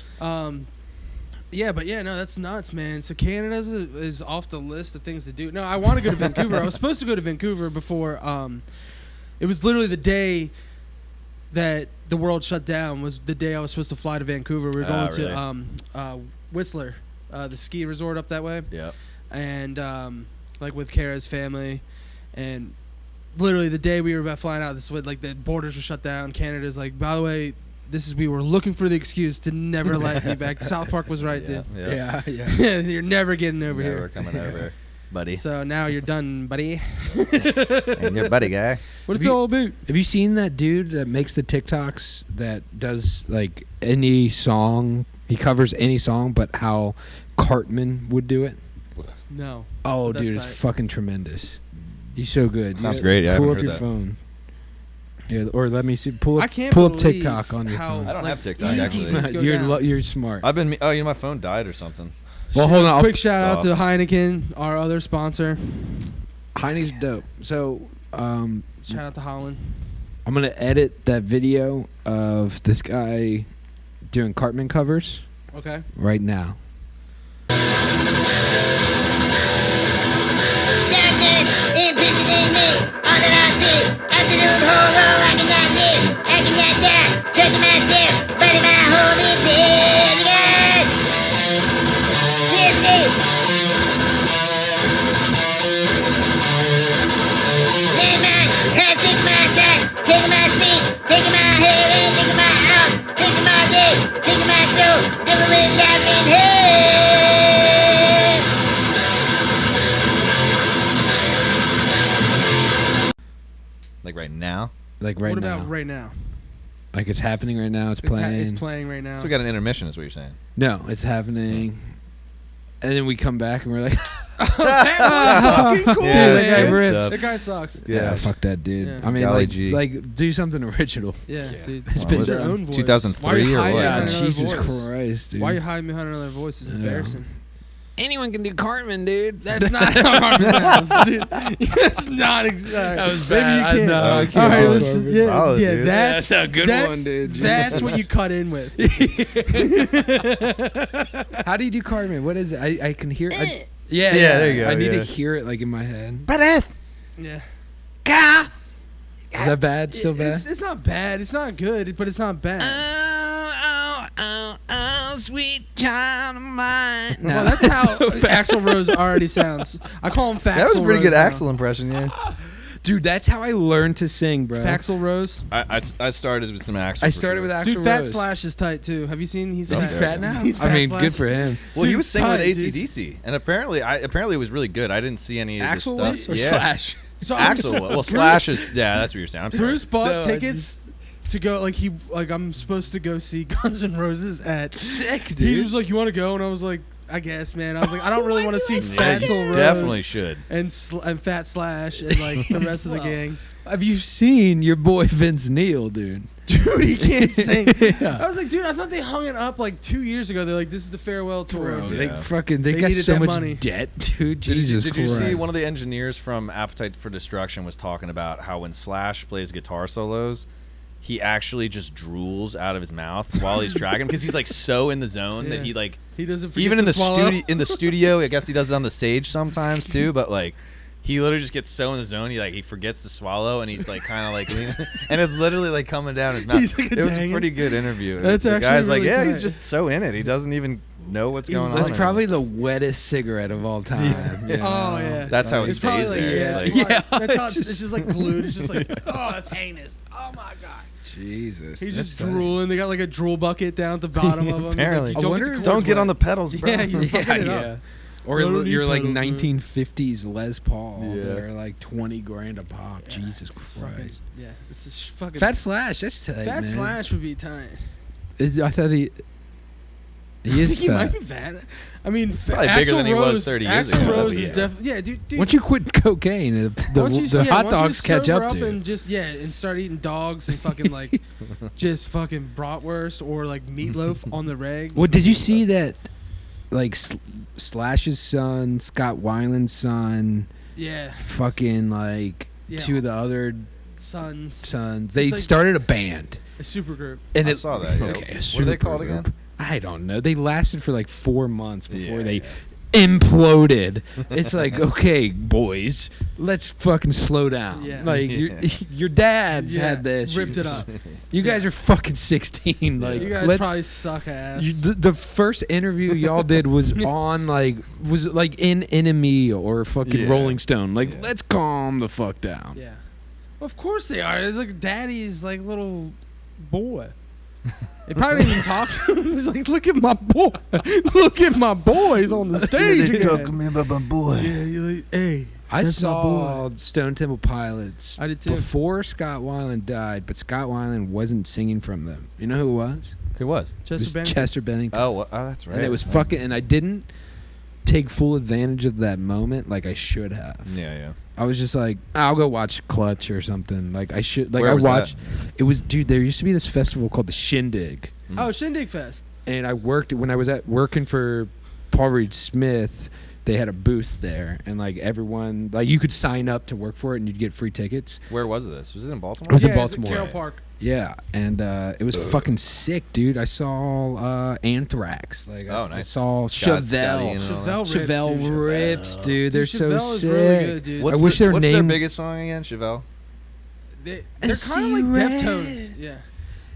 S3: Yeah, but yeah, no, that's nuts, man. So Canada is off the list of things to do. No, I want to go to Vancouver. I was supposed to go to Vancouver before. It was literally the day that the world shut down. Was the day I was supposed to fly to Vancouver. We were going to Whistler, the ski resort up that way.
S2: Yep.
S3: And like with Kara's family, and literally the day we were about flying out, this was like the borders were shut down. Canada's like, by the way, we were looking for the excuse to never let me back. South Park was right, dude.
S2: Yeah.
S1: Yeah.
S3: You're never getting over
S2: Never
S3: here.
S2: coming over, buddy.
S3: So now you're done, buddy.
S2: And your buddy guy.
S3: What it's
S1: Have you-
S3: all about?
S1: Have you seen that dude that makes the TikToks that does like any song? He covers any song, but how Cartman would do it.
S3: No.
S1: Oh,
S3: That's
S1: dude, it's
S3: tight.
S1: fucking tremendous. He's so good.
S2: Sounds great. Yeah, I
S1: pull
S2: haven't
S1: up
S2: heard
S1: your
S2: that.
S1: phone. Yeah, or let me see. Pull
S3: I
S1: up.
S3: can't
S1: Pull up
S3: believe
S1: TikTok on your
S3: how,
S1: phone.
S2: I don't
S3: like,
S2: have TikTok,
S3: easy
S2: actually.
S3: things go
S1: You're
S3: down.
S1: you're smart.
S2: I've been. Oh, my phone died or something.
S1: Well, hold on.
S3: Quick shout out
S2: off.
S3: to Heineken, our other sponsor.
S1: Heine's dope. So,
S3: Shout out to Holland.
S1: I'm gonna edit that video of this guy doing Cartman covers
S3: Okay.
S1: right now.
S2: Like right now.
S1: Like right
S3: what
S1: now.
S3: about right now?
S1: Like it's happening right now. It's playing.
S3: It's playing right now.
S2: So we got an intermission, is what you're saying.
S1: No, it's happening. And then we come back and we're like,
S3: That was fucking cool,
S1: Yeah,
S3: man.
S1: that guy
S2: rips.
S3: Oh, That guy sucks.
S1: yeah, fuck that dude.
S3: Yeah.
S1: I mean,
S2: Golly
S1: like,
S2: gee.
S1: like do something original.
S3: Yeah,
S2: Yeah.
S3: dude.
S1: It's
S2: Wow,
S1: been
S2: was
S3: their
S1: done.
S3: own voice.
S2: 2003
S3: Why are you
S2: or
S3: hiding
S2: what?
S3: behind
S1: Yeah,
S3: another
S1: Jesus
S3: voice?
S1: Christ, dude.
S3: Why are you hiding behind another voice? It's
S1: Yeah.
S3: embarrassing.
S1: Anyone can do Cartman, dude.
S3: That's not how Cartman sounds, dude. That's not exactly.
S1: That was
S3: Maybe
S1: bad.
S3: you
S1: I
S3: can't.
S1: know, I
S3: All
S1: can't
S3: right,
S1: do
S3: listen.
S1: Cartman.
S3: Yeah,
S2: Solid,
S3: yeah,
S2: dude.
S3: that's
S1: a good one, dude.
S3: That's what you cut in with.
S1: How do you do Cartman? What is it? I can hear it.
S2: Yeah, there you go,
S1: I need to
S2: yeah.
S1: hear it like in my head.
S3: Yeah.
S1: Is that bad? Still bad?
S3: It's not bad. It's not good, but it's not bad.
S1: Sweet child of mine. No,
S3: Well, that's how Axl Rose already sounds. I call him Faxel
S2: That was a pretty
S3: Rose
S2: good
S3: now.
S2: Axl impression, yeah.
S1: dude. That's how I learned to sing, bro.
S3: Faxel Rose.
S2: I started with some Axl.
S1: I started with Axl
S3: Dude, Fat
S1: Rose.
S3: Slash is tight too. Have you seen? He's
S1: Is he
S2: Okay.
S1: fat now?
S3: He's
S1: I
S3: Fat
S1: mean,
S3: Slash.
S1: good for him.
S2: Well, he
S3: Dude,
S2: was singing with
S3: tight, dude.
S2: AC/DC, and apparently it was really good. I didn't see any of the
S1: Axl
S2: stuff.
S1: was or
S2: Yeah.
S1: Slash?
S3: So
S2: Axl. Well, Slash is. Yeah, that's what you're saying. I'm sorry.
S3: Bruce bought
S1: No, I
S3: tickets to go. I'm supposed to go see Guns N' Roses at.
S1: Sick, dude.
S3: He was like, "You want to go?" And I was like, "I guess, man." I was like, "I don't really want to see
S2: Yeah,
S3: Faxel
S2: you
S3: Rose
S2: definitely should.
S3: and Fat Slash and like the rest of the
S1: Well,
S3: gang."
S1: Have you seen your boy Vince Neil, dude?
S3: Dude, he can't sing.
S1: Yeah.
S3: I was like, dude, I thought they hung it up like 2 years ago. They're like, this is the farewell tour.
S1: Bro,
S2: Yeah.
S1: they
S3: They
S1: got
S3: needed
S1: so
S3: that
S1: much
S3: money.
S1: debt, dude.
S2: Did
S1: Jesus
S2: you
S1: Christ.
S2: see one of the engineers from Appetite for Destruction was talking about how when Slash plays guitar solos, he actually just drools out of his mouth while he's tracking because he's like so in the zone that
S3: Yeah.
S2: he like
S3: He doesn't forget
S2: even
S3: to
S2: in the
S3: swallow.
S2: studio. I guess he does it on the stage sometimes too, but like. He literally just gets so in the zone. He forgets to swallow, and he's like kind of like leaning, and it's literally like coming down his mouth.
S3: He's like a
S2: It was a
S3: dangest.
S2: pretty good interview.
S3: That's
S2: the
S3: actually
S2: guy's like,
S3: really
S2: yeah,
S3: tight.
S2: he's just so in it. He doesn't even know what's going on.
S1: That's
S2: there.
S1: probably the wettest cigarette of all time. you know?
S3: Oh yeah,
S2: That's how it
S3: it's probably
S2: stays
S3: like,
S2: there.
S3: Yeah,
S2: It's
S1: like-
S3: that's how
S1: it's
S3: it's just like glued. It's just like, oh, that's heinous. Oh my god.
S1: Jesus.
S3: He's
S1: that's
S3: just
S1: funny.
S3: drooling. They got like a drool bucket down at the bottom of him. He's
S2: Apparently.
S3: like,
S1: I wonder-
S3: the
S2: Don't
S3: cords
S2: get on
S3: wet."
S2: the pedals, bro.
S3: Yeah, you're fucking it up.
S1: Or
S3: I don't need
S1: you're like
S3: pedals, man.
S1: 1950s Les Paul
S2: Yeah.
S1: that are like 20 grand a pop.
S3: Yeah,
S1: Jesus
S3: it's fucking,
S1: Christ.
S3: yeah, it's a fucking
S1: Fat Slash, that's tight,
S3: Fat
S1: man.
S3: Slash would be tight.
S1: I thought he
S3: I
S1: is
S3: think he
S1: fat.
S3: might be fat. I mean,
S2: probably bigger
S3: Axl
S2: than he was
S3: Rose,
S2: 30 years
S3: Axl
S2: ago.
S3: Rose
S2: Yeah.
S3: is definitely dude.
S1: Once you quit cocaine, the hot dogs catch up to you.
S3: and just and start eating dogs and fucking like just fucking bratwurst or like meatloaf on the reg.
S1: Well, did you see that? Like Slash's son, Scott Weiland's son,
S3: Yeah,
S1: fucking like
S3: Yeah.
S1: two of the other
S3: sons,
S1: sons. They
S3: like-
S1: started a band,
S3: a super group.
S1: and
S2: I
S1: it,
S2: saw that, yeah.
S1: Okay,
S2: What
S1: a
S2: are they
S1: super
S2: called
S1: group.
S2: again?
S1: I don't know. They lasted for like 4 months before
S2: Yeah,
S1: they
S2: yeah.
S1: imploded. It's like, okay, boys, let's fucking slow down.
S3: Yeah.
S1: Like your dads had this.
S3: ripped it up.
S1: You guys are fucking 16. Like
S3: You guys
S1: let's.
S3: probably suck ass.
S1: The first interview y'all did was on was in Enemy or fucking
S2: Yeah.
S1: Rolling Stone. Like,
S2: Yeah.
S1: let's calm the fuck down.
S3: Yeah. Of course they are. It's like daddy's like little boy. They probably didn't even talk to him. He's like, look at my boy. Look at my boy. He's on the stage again.
S2: me about my boy.
S3: Yeah, you're like, hey.
S1: I
S3: That's my
S1: saw Stone Temple Pilots
S3: I did too.
S1: before Scott Weiland died, but Scott Weiland wasn't singing from them. You know who it was?
S2: Who was?
S1: It
S3: Chester
S1: was
S3: Bennington.
S1: Chester Bennington.
S2: Oh, that's right.
S1: And it was fucking, and I didn't take full advantage of that moment like I should have.
S2: Yeah.
S1: I was just like, I'll go watch Clutch or something. Like I should. Like
S2: Where
S1: I
S2: was
S1: watched. It was, dude. There used to be this festival called the Shindig,
S3: Oh, Shindig Fest.
S1: and I worked when I was working for Paul Reed Smith. They had a booth there, and like everyone, like you could sign up to work for it, and you'd get free tickets.
S2: Where was this? Was it in Baltimore?
S1: It was in
S3: Yeah, it's at
S1: Baltimore.
S3: Carroll Park.
S1: Yeah, and it was fucking sick, dude. I saw Anthrax. Like
S2: Oh,
S1: I
S2: nice.
S1: saw
S2: Scott- Scotty
S1: Chevelle.
S2: and all that.
S3: Chevelle rips,
S1: Chevelle
S3: dude.
S1: rips, dude. They're
S3: Dude,
S1: so
S3: Chevelle is
S1: sick.
S3: really good, dude.
S2: What's
S1: I wish their
S2: what's
S1: name.
S2: their biggest song again? Chevelle.
S3: They're kind of like Deftones. Yeah.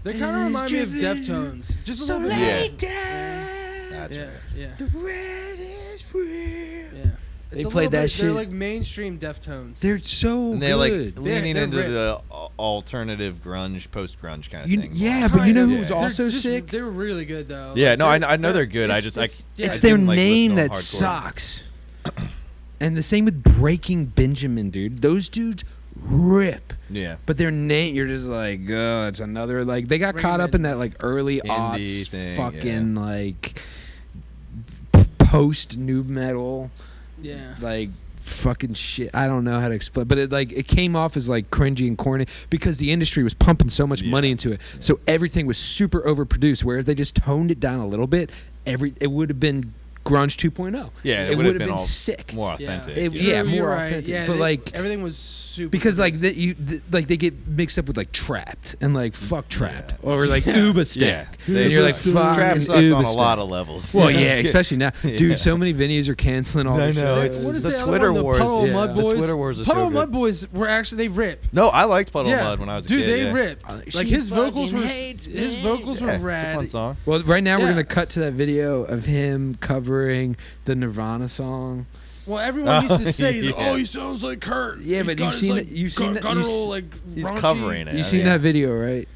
S3: They kind of remind me of Deftones. Just a little bit.
S2: That's
S3: Yeah,
S2: right.
S3: yeah,
S1: The red is real.
S3: yeah.
S1: They
S3: It's a
S1: played
S3: little
S1: that
S3: bit-
S1: shit.
S3: They're like mainstream Deftones.
S1: They're so
S2: And they're
S1: good.
S2: like leaning
S3: They're
S2: into
S3: ripped.
S2: the alternative grunge, post grunge kind of thing.
S1: Yeah, but you know
S3: Kind of,
S1: who's
S3: yeah.
S1: also
S3: They're just-
S1: sick?
S3: They're really good though.
S2: Yeah,
S3: Like,
S2: no, I know they're good. I just
S3: yeah,
S1: It's
S2: I
S1: their
S2: didn't, like,
S1: name
S2: listen
S1: that
S2: hardcore.
S1: sucks. And the same with Breaking Benjamin, dude. Those dudes rip.
S2: Yeah.
S1: But their name, you're just like, oh, it's another like. They got
S3: Breaking
S1: caught up in
S3: Benjamin.
S1: that like early
S2: Indie
S1: aughts,
S2: thing,
S1: fucking like post new metal,
S3: Yeah.
S1: like fucking shit. I don't know how to explain, but it came off as like cringy and corny because the industry was pumping so much money into it. So everything was super overproduced. Where if they just toned it down a little bit, it would have been grunge 2.0.
S2: Yeah,
S1: it
S2: would have been
S1: been
S2: all
S1: sick.
S2: more authentic.
S1: It-
S3: True,
S1: yeah,
S3: you're
S1: more
S3: right.
S1: authentic.
S3: Yeah,
S1: But, like-
S3: everything was super.
S1: Because like
S3: produced.
S1: like they get mixed up with like Trapped and like fuck Trapped
S2: Yeah.
S1: or like Uba Stack.
S2: Yeah.
S1: And you're like fuck.
S2: Trap sucks on a lot of levels.
S1: Well, yeah, especially now,
S2: Yeah.
S1: dude. So many venues are canceling all
S2: I
S1: this
S2: know,
S1: shit.
S2: it's-
S3: What is
S2: the
S3: the other
S2: Twitter
S3: one? The
S2: wars,
S3: Puddle of
S1: yeah.
S3: Mud
S2: The
S3: Boys.
S2: Twitter wars are
S3: Puddle
S2: so
S3: of Mud
S2: good.
S3: Boys were actually they rip.
S2: No, I liked Puddle
S3: Yeah.
S2: of Mud when I was a
S3: Dude,
S2: kid.
S3: they
S2: yeah.
S3: ripped.
S1: She
S3: Like his vocals
S1: fucking
S3: were
S1: hates
S3: his
S1: me.
S3: vocals
S2: Yeah,
S3: were
S2: it's a
S3: rad.
S2: fun song.
S1: Well, right now we're
S3: Yeah.
S1: gonna cut to that video of him covering the Nirvana song.
S3: Well, everyone used to say, he's like,
S2: Yeah.
S3: "Oh, he sounds like Kurt."
S1: Yeah,
S3: He's
S1: but
S3: got
S1: you've
S3: his,
S1: seen
S3: like,
S1: it- you've seen that-
S3: guttural, like
S2: He's
S3: raunchy-
S2: covering it.
S1: You seen that video, right?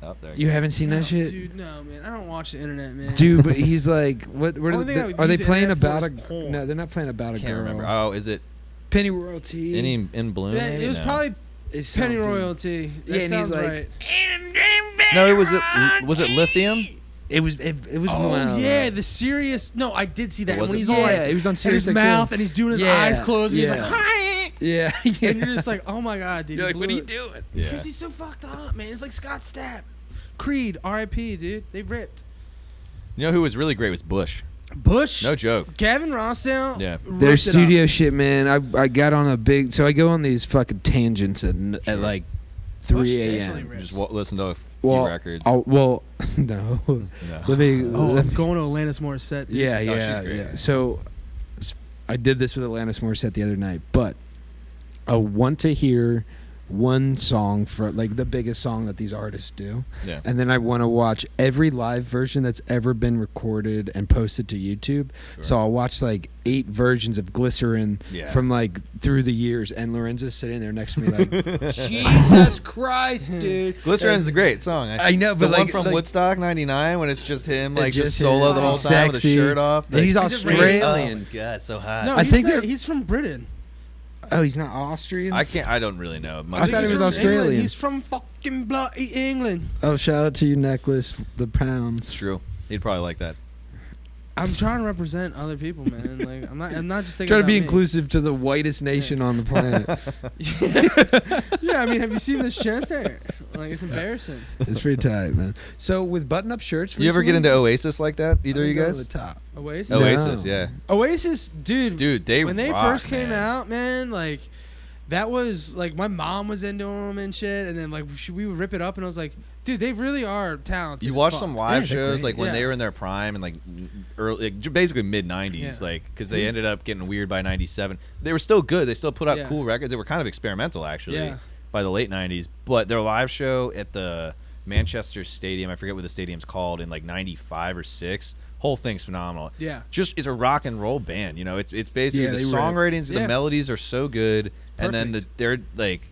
S2: Oh, there
S1: You haven't seen
S3: No,
S1: that shit,
S3: dude. No, man, I don't watch the internet, man.
S1: dude. But he's like, what?
S3: Only thing I would
S1: Are they
S3: use the
S1: playing
S3: internet for
S1: about a?
S3: is porn.
S1: No, they're not playing about a
S2: Can't
S1: girl.
S2: remember. Oh, is it
S1: Penny Royalty.
S2: any in Bloom?
S3: Yeah, it was
S2: No.
S3: probably
S1: is
S3: Penny
S1: something.
S3: Royalty. That
S1: Yeah, and he's
S3: sounds
S1: like,
S3: right.
S2: No, was it Lithium?
S1: It was. It was.
S3: Oh
S1: one of
S3: yeah,
S1: them.
S3: the serious. No, I did see that
S2: Was
S3: when
S2: it?
S3: he's all like,
S1: Yeah, he was on
S3: in
S1: Sirius
S3: his
S1: XM.
S3: mouth and he's doing his
S1: Yeah,
S3: eyes closed. And
S1: yeah.
S3: he's like, "Hi,"
S1: Yeah, yeah.
S3: and you're just like, "Oh my god, dude!"
S1: You're
S3: he
S1: like, what are
S3: blew
S1: you
S3: it."
S1: doing?
S2: Yeah.
S3: Because he's so fucked up, man. It's like Scott Stapp, Creed, R.I.P. Dude, they ripped.
S2: You know who was really great was Bush.
S3: Bush,
S2: No joke.
S3: Gavin Rossdale.
S2: Yeah.
S3: ripped
S1: Their
S3: it
S1: studio
S3: up.
S1: shit, man. I got on a big. So I go on these fucking tangents at
S2: Sure.
S1: like
S3: Bush
S1: 3
S3: definitely
S1: a.m.
S3: rips.
S2: Just listen to a few
S1: Well,
S2: records.
S1: no.
S2: No.
S1: Let me.
S3: Oh,
S1: let
S3: I'm
S1: me-
S3: going to Alanis Morissette. Dude.
S1: Yeah,
S2: she's
S1: yeah,
S2: great.
S1: yeah. So I did this with Alanis Morissette the other night, but I want to hear one song for like the biggest song that these artists do.
S2: Yeah.
S1: And then I want to watch every live version that's ever been recorded and posted to YouTube.
S2: Sure.
S1: So I'll watch like 8 versions of Glycerin
S2: Yeah.
S1: from like through the years, and Lorenzo's sitting there next to me like, Jesus Christ, dude.
S2: Glycerin's a great song.
S1: I know, but
S2: the one
S1: like-
S2: from
S1: like-
S2: Woodstock '99 when it's just him, like just
S1: just
S2: solo
S1: him,
S2: the whole time with his
S1: sexy.
S2: shirt off.
S1: And he's
S2: Like,
S1: Australian.
S2: Oh my god, it's so hot.
S3: No,
S1: I
S3: he's
S1: think
S3: not-
S1: they're-
S3: he's from Britain.
S1: Oh, he's not Austrian?
S2: I don't really know much.
S1: I thought he
S3: He's
S1: was
S3: from
S1: Australian.
S3: England. He's from fucking bloody England.
S1: Oh, shout out to you, Necklace, the pounds.
S2: It's true. He'd probably like that.
S3: I'm trying to represent other people, man. Like I'm not just thinking
S1: Try to
S3: about
S1: be
S3: me.
S1: inclusive to the whitest nation on the planet.
S3: Yeah, I mean, have you seen this chest hair? Like, it's embarrassing.
S1: It's pretty tight, man. So with button-up shirts,
S2: You ever get
S1: recently?
S2: into Oasis like that? Either of you
S1: Go to
S2: guys?
S1: the top.
S3: Oasis.
S1: No.
S2: Oasis, yeah.
S3: Oasis, dude.
S2: Dude, they
S3: when they
S2: rock,
S3: first came
S2: man.
S3: out, man, like that was like my mom was into them and shit, and then like we would rip it up, and I was like, dude, they really are talented.
S2: You
S3: as
S2: watch
S3: fuck.
S2: some live
S1: Yeah, they're
S2: shows
S1: great.
S2: like when
S3: Yeah.
S2: they were in their prime and like early, like, basically mid '90s,
S3: Yeah.
S2: like because they
S3: Who's-
S2: ended up getting weird by '97. They were still good. They still put out
S3: Yeah.
S2: cool records. They were kind of experimental actually
S3: Yeah.
S2: by the late '90s. But their live show at the Manchester Stadium, I forget what the stadium's called, in like '95 or '6. Whole thing's phenomenal.
S3: Yeah.
S2: Just it's a rock and roll band. You know, it's basically
S1: Yeah,
S2: the
S1: they rip.
S2: songwritings, the
S3: Yeah.
S2: melodies are so good, and then
S3: Perfect.
S2: they're like.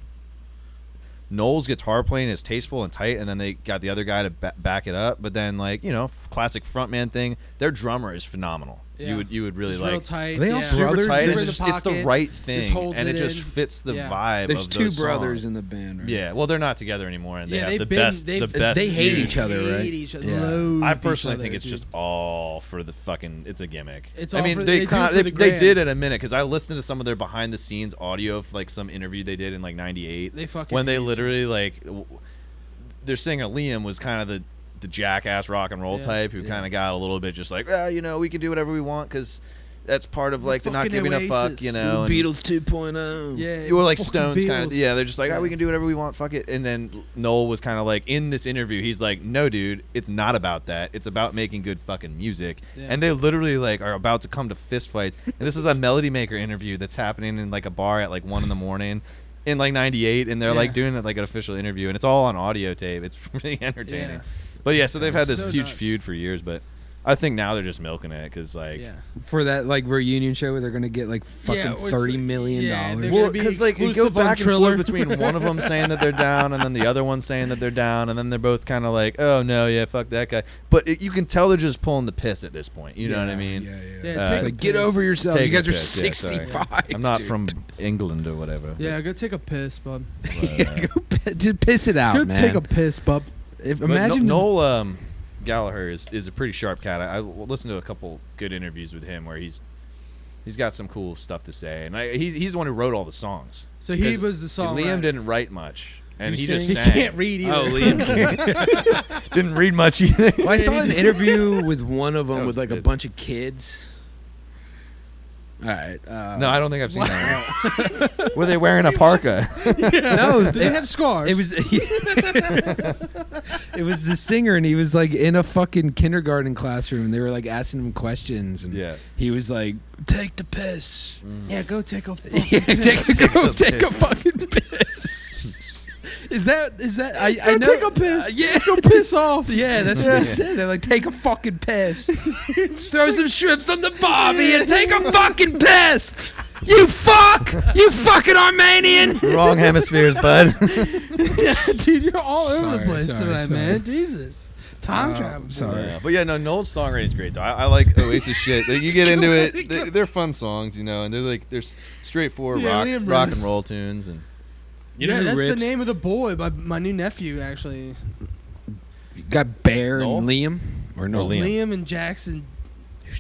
S2: Noel's guitar playing is tasteful and tight, and then they got the other guy to back it up. But then, like, you know, classic frontman thing. Their drummer is phenomenal.
S3: Yeah.
S2: You would really
S3: Just
S2: like.
S3: real tight.
S1: Are they all
S3: yeah.
S2: Super
S1: brothers?
S2: tight.
S1: Super
S2: It's
S3: in the
S2: just it's the
S3: pocket,
S2: right thing,
S3: holds
S2: and it
S3: it
S2: just
S3: in.
S2: fits the
S3: Yeah.
S2: vibe.
S1: There's
S2: of
S1: 2
S2: those
S1: brothers
S2: songs.
S1: in the band, right?
S2: Yeah, well, they're not together anymore, and they
S3: Yeah,
S2: have
S3: they've
S2: the
S3: been-
S2: best. The
S3: they've-
S2: best.
S1: They hate
S2: feud.
S1: each other, right?
S3: Hate each other.
S1: Yeah.
S3: Loathe
S2: I
S3: each
S2: personally
S3: other,
S2: think it's
S3: dude.
S2: just all for the fucking. It's a gimmick.
S3: It's
S2: I
S3: all
S2: mean,
S3: for-
S2: they
S3: they do
S2: kinda-
S3: it for the
S2: they
S3: gram.
S2: did in a minute because I listened to some of their behind the scenes audio of like some interview they did in like '98.
S3: They fucking
S2: when they
S3: hate each
S2: literally like their singer Liam was kind of the jackass rock and roll
S3: Yeah.
S2: type who
S1: Yeah.
S2: kind of got a little bit just like, you know, we can do whatever we want because that's part of like the not
S3: fucking
S2: giving a fuck,
S3: Oasis.
S2: you know. and-
S1: Beatles 2.0.
S3: Yeah.
S2: you were like
S3: fucking
S2: Stones kind of,
S3: Beatles.
S2: yeah. They're just like,
S3: Yeah.
S2: we can do whatever we want, fuck it. And then Noel was kind of like in this interview, he's like, no, dude, it's not about that. It's about making good fucking music.
S3: Yeah.
S2: And they literally like are about to come to fist fights. And this is a Melody Maker interview that's happening in like a bar at like 1 a.m. in like '98, and they're like
S3: Yeah.
S2: doing it like an official interview, and it's all on audio tape. It's really entertaining.
S3: Yeah.
S2: But yeah, so they've had this
S3: So
S2: huge
S3: nuts.
S2: feud for years, but I think now they're just milking it because like.
S3: Yeah.
S1: For that like reunion show where they're gonna get like fucking
S3: Yeah, it's
S1: $30
S3: like-
S1: million.
S3: yeah, they're
S2: Well,
S3: gonna be
S2: because like it goes
S3: exclusive on
S2: back and
S3: Triller.
S2: forth between one of them saying that they're down, and then the other one saying that they're down, and then they're both kind of like, "Oh no, yeah, fuck that guy." But you can tell they're just pulling the piss at this point. You know what I mean?
S1: Yeah,
S3: Yeah,
S2: Uh,
S3: take
S1: It's
S3: a
S1: like, get
S3: piss.
S1: over yourself. You
S2: Take
S1: guys
S2: a
S1: are
S2: piss, yeah, sorry.
S1: 65.
S2: I'm not
S1: dude.
S2: from England or whatever.
S3: Yeah, go take a piss, bub.
S2: But,
S1: Go just piss it out,
S3: Go
S1: man.
S3: take a piss, bub.
S1: If,
S2: but
S1: imagine
S2: Noel Gallagher is a pretty sharp cat. I listened to a couple good interviews with him where he's got some cool stuff to say, and he's the one who wrote all the songs.
S3: So he
S2: 'Cause
S3: was the song.
S2: Liam didn't write much, and
S1: He
S2: he just
S3: He
S2: sang.
S3: can't read either.
S1: Oh, Liam.
S2: Didn't read much either.
S1: Well, I saw an interview with one of them
S2: That
S1: with
S2: was
S1: like a
S2: good.
S1: bunch of kids. All right.
S2: No, I don't think I've seen that one. Were they wearing a parka?
S1: No,
S3: Did they have scars?
S1: It was it was the singer, and he was like in a fucking kindergarten classroom, and they were like asking him questions, and
S2: Yeah.
S1: he was like, "Take the piss."
S3: Yeah, go take a.
S1: Yeah, take a fucking piss. Is that I know?
S3: take a piss.
S1: Yeah,
S3: Go piss off.
S1: yeah, that's what they said. They're like, take a fucking piss. Throw some shrimps on the barbie and take a fucking piss. You fuck! You fucking Armenian!
S2: Wrong hemispheres, bud.
S3: Dude, you're all over the
S1: Sorry,
S3: place
S1: sorry,
S3: tonight,
S1: sorry.
S3: man. Jesus. Time travel.
S1: sorry.
S2: Yeah. But yeah, no, Noel's songwriting's great though. I like Oasis shit. Like, you get into it, they're fun songs, you know, and they're like they're straightforward
S3: Yeah, Liam
S2: rock
S3: Riffs.
S2: and roll tunes, and
S3: Yeah,
S1: who
S3: that's the
S1: rips?
S3: name of the boy. My new nephew, actually.
S1: Got Bear
S2: Noel?
S1: and Liam, or no?
S2: Liam.
S3: Liam and Jackson.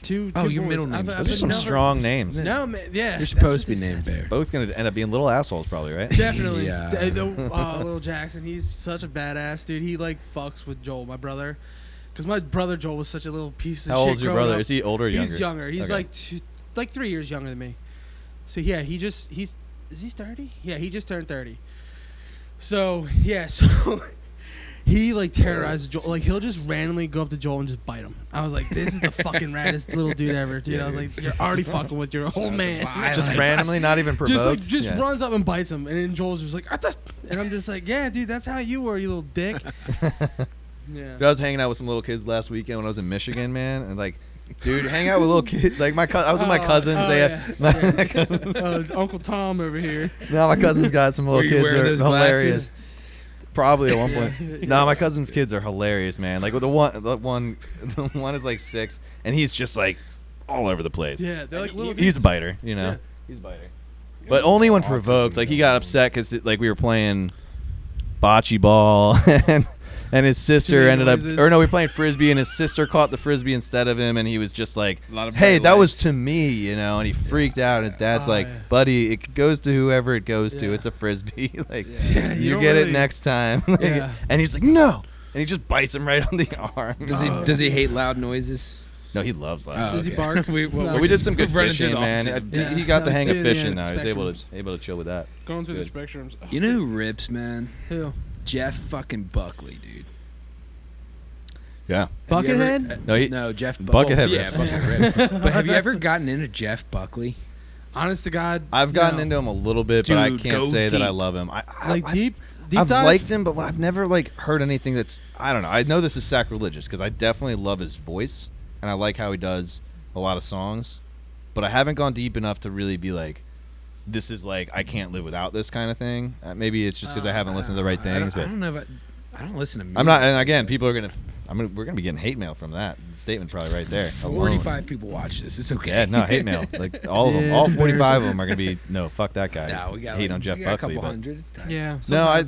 S3: Two
S1: Oh, your
S3: boys.
S1: middle names.
S3: I've
S2: those are
S3: been
S2: some
S3: never-
S2: strong names.
S3: No, man. Yeah.
S1: You're
S3: that's
S1: supposed to
S3: what
S1: be
S3: they
S1: named
S3: said.
S1: Bear.
S2: Both gonna end up being little assholes, probably, right?
S3: Definitely.
S1: Yeah.
S3: Little Jackson, he's such a badass, dude. He like fucks with Joel, my brother, because my brother Joel was such a little piece of
S2: How
S3: shit.
S2: old's your
S3: growing
S2: brother?
S3: up.
S2: Is he older or younger?
S3: He's younger. He's
S2: Okay.
S3: like 3 years younger than me. So yeah, is he 30? Yeah, he just turned 30. So yeah, so he like terrorizes Joel. Like he'll just randomly go up to Joel and just bite him. I was like, this is the fucking raddest little dude ever, dude. I was like, you're already fucking with your old man.
S2: Just randomly, not even provoked.
S3: Just runs up and bites him, and then Joel's just like, and I'm just like, yeah, dude, that's how you were, you little dick. Yeah.
S2: Dude, I was hanging out with some little kids last weekend when I was in Michigan, man, and like, dude, hang out with little kids. Like I was with my cousins. My cousins.
S3: Uncle Tom over here.
S2: No, my cousins got some little kids that are hilarious.
S1: Glasses?
S2: Probably at one point. No, my cousin's kids are hilarious, man. Like the one is like 6, and he's just like all over the place.
S3: Yeah, they're like little.
S2: He's a biter, you know.
S3: Yeah.
S2: He's a biter. But only when provoked. Like he got upset because like we were playing bocce ball and his sister ended up, or no, we were playing frisbee and his sister caught the frisbee instead of him, and he was just like, "Hey, that was to me," you know, and he freaked out. And his dad's like, "Buddy, it goes to whoever it goes to. It's a frisbee. Like, you get it next time." And he's like, "No," and he just bites him right on the arm.
S1: Does he hate loud noises?
S2: No, he loves loud.
S3: Does he bark?
S2: We did some good fishing, man. He got the hang of fishing now. He was able to chill with that.
S3: Going through the spectrums.
S1: You know who rips, man?
S3: Who?
S1: Jeff fucking Buckley, dude.
S2: Yeah.
S3: Buckethead?
S2: No,
S1: Jeff
S2: Buckethead
S1: Yeah,
S2: rips.
S1: Buckethead rips. But have you ever gotten into Jeff Buckley?
S3: Honest to God,
S2: I've gotten into him a little bit, but I can't say that I love him.
S3: deep
S2: I've
S3: dive?
S2: liked him, but I've never like heard anything that's, I don't know. I know this is sacrilegious because I definitely love his voice and I like how he does a lot of songs, but I haven't gone deep enough to really be like, this is like I can't live without this kind of thing. Maybe it's just because I haven't listened to the right things.
S1: I don't know if I don't listen to music.
S2: I'm not, and again, people are we're gonna be getting hate mail from that statement probably right there.
S1: 45 people watch this. It's okay.
S2: Yeah, no, hate mail. Like all of them, all 45 of them are gonna be no, fuck that guy.
S1: No, we got
S2: hate on Jeff Buckley.
S1: A couple hundred.
S3: Yeah.
S2: No, I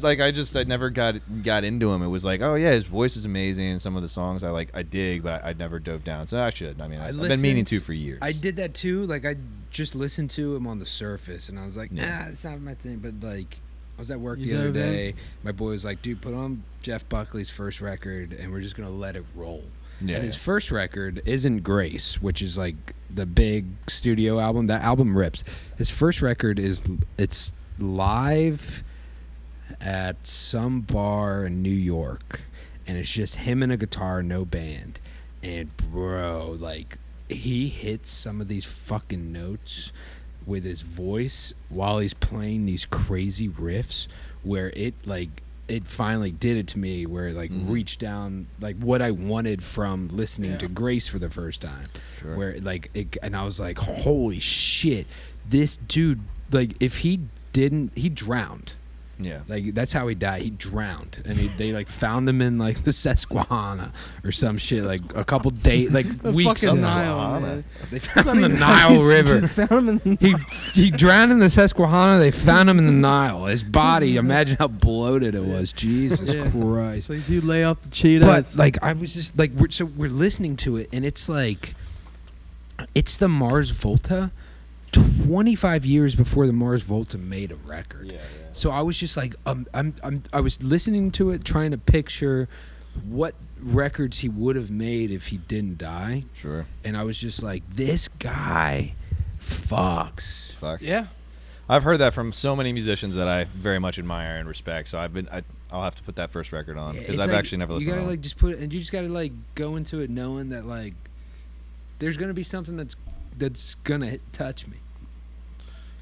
S2: never got into him. It was like, oh yeah, his voice is amazing, and some of the songs I dig, but I never dove down. So I should. I mean, I've been meaning to for years.
S1: I did that too. Like I just listened to him on the surface, and I was like, nah, it's not my thing. But like, I was at work the other day. My boy was like, dude, put on Jeff Buckley's first record, and we're just gonna let it roll. Yeah, and his first record isn't Grace, which is like the big studio album. That album rips. His first record it's live at some bar in New York, and it's just him and a guitar, no band. And bro, like he hits some of these fucking notes with his voice while he's playing these crazy riffs where it finally did it to me, where it like reached down like what I wanted from listening to Grace for the first time. Sure. Where like it, and I was like, holy shit, this dude, like if he drowned. Yeah, like that's how he died. He drowned, and they like found him in like the Susquehanna or some shit. Like a couple days, like weeks.
S3: Fucking Nile, man.
S1: They found him in the Nile River. He drowned in the Susquehanna. They found him in the Nile. His body. Imagine how bloated it was. Jesus Christ!
S3: So you lay off the Cheetos.
S1: But like I was just like we're listening to it, and it's like it's the Mars Volta. 25 years before the Mars Volta made a record. Yeah. So I was just like, I was listening to it, trying to picture what records he would have made if he didn't die. Sure. And I was just like, this guy fucks.
S3: Yeah.
S2: I've heard that from so many musicians that I very much admire and respect. So I'll have to put that first record on because I've actually never listened to it.
S1: You gotta like just put it, and you just gotta like go into it knowing that like there's gonna be something that's gonna touch me.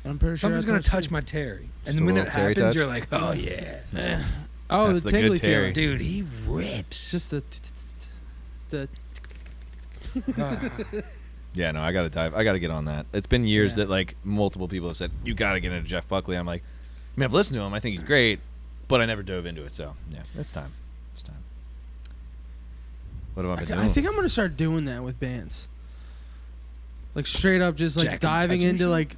S3: I'm pretty sure
S1: something's gonna touch my Terry, and when it happens, touch? You're like, oh yeah.
S3: Oh, the tingly
S1: feeling, dude. He rips.
S3: Just the.
S2: Yeah, no, I gotta get on that. It's been years that like multiple people have said you gotta get into Jeff Buckley. I'm like, I mean, I've listened to him. I think he's great, but I never dove into it. So yeah, it's time. It's time. What have I been doing?
S3: I think I'm gonna start doing that with bands. Like straight up, just like diving into like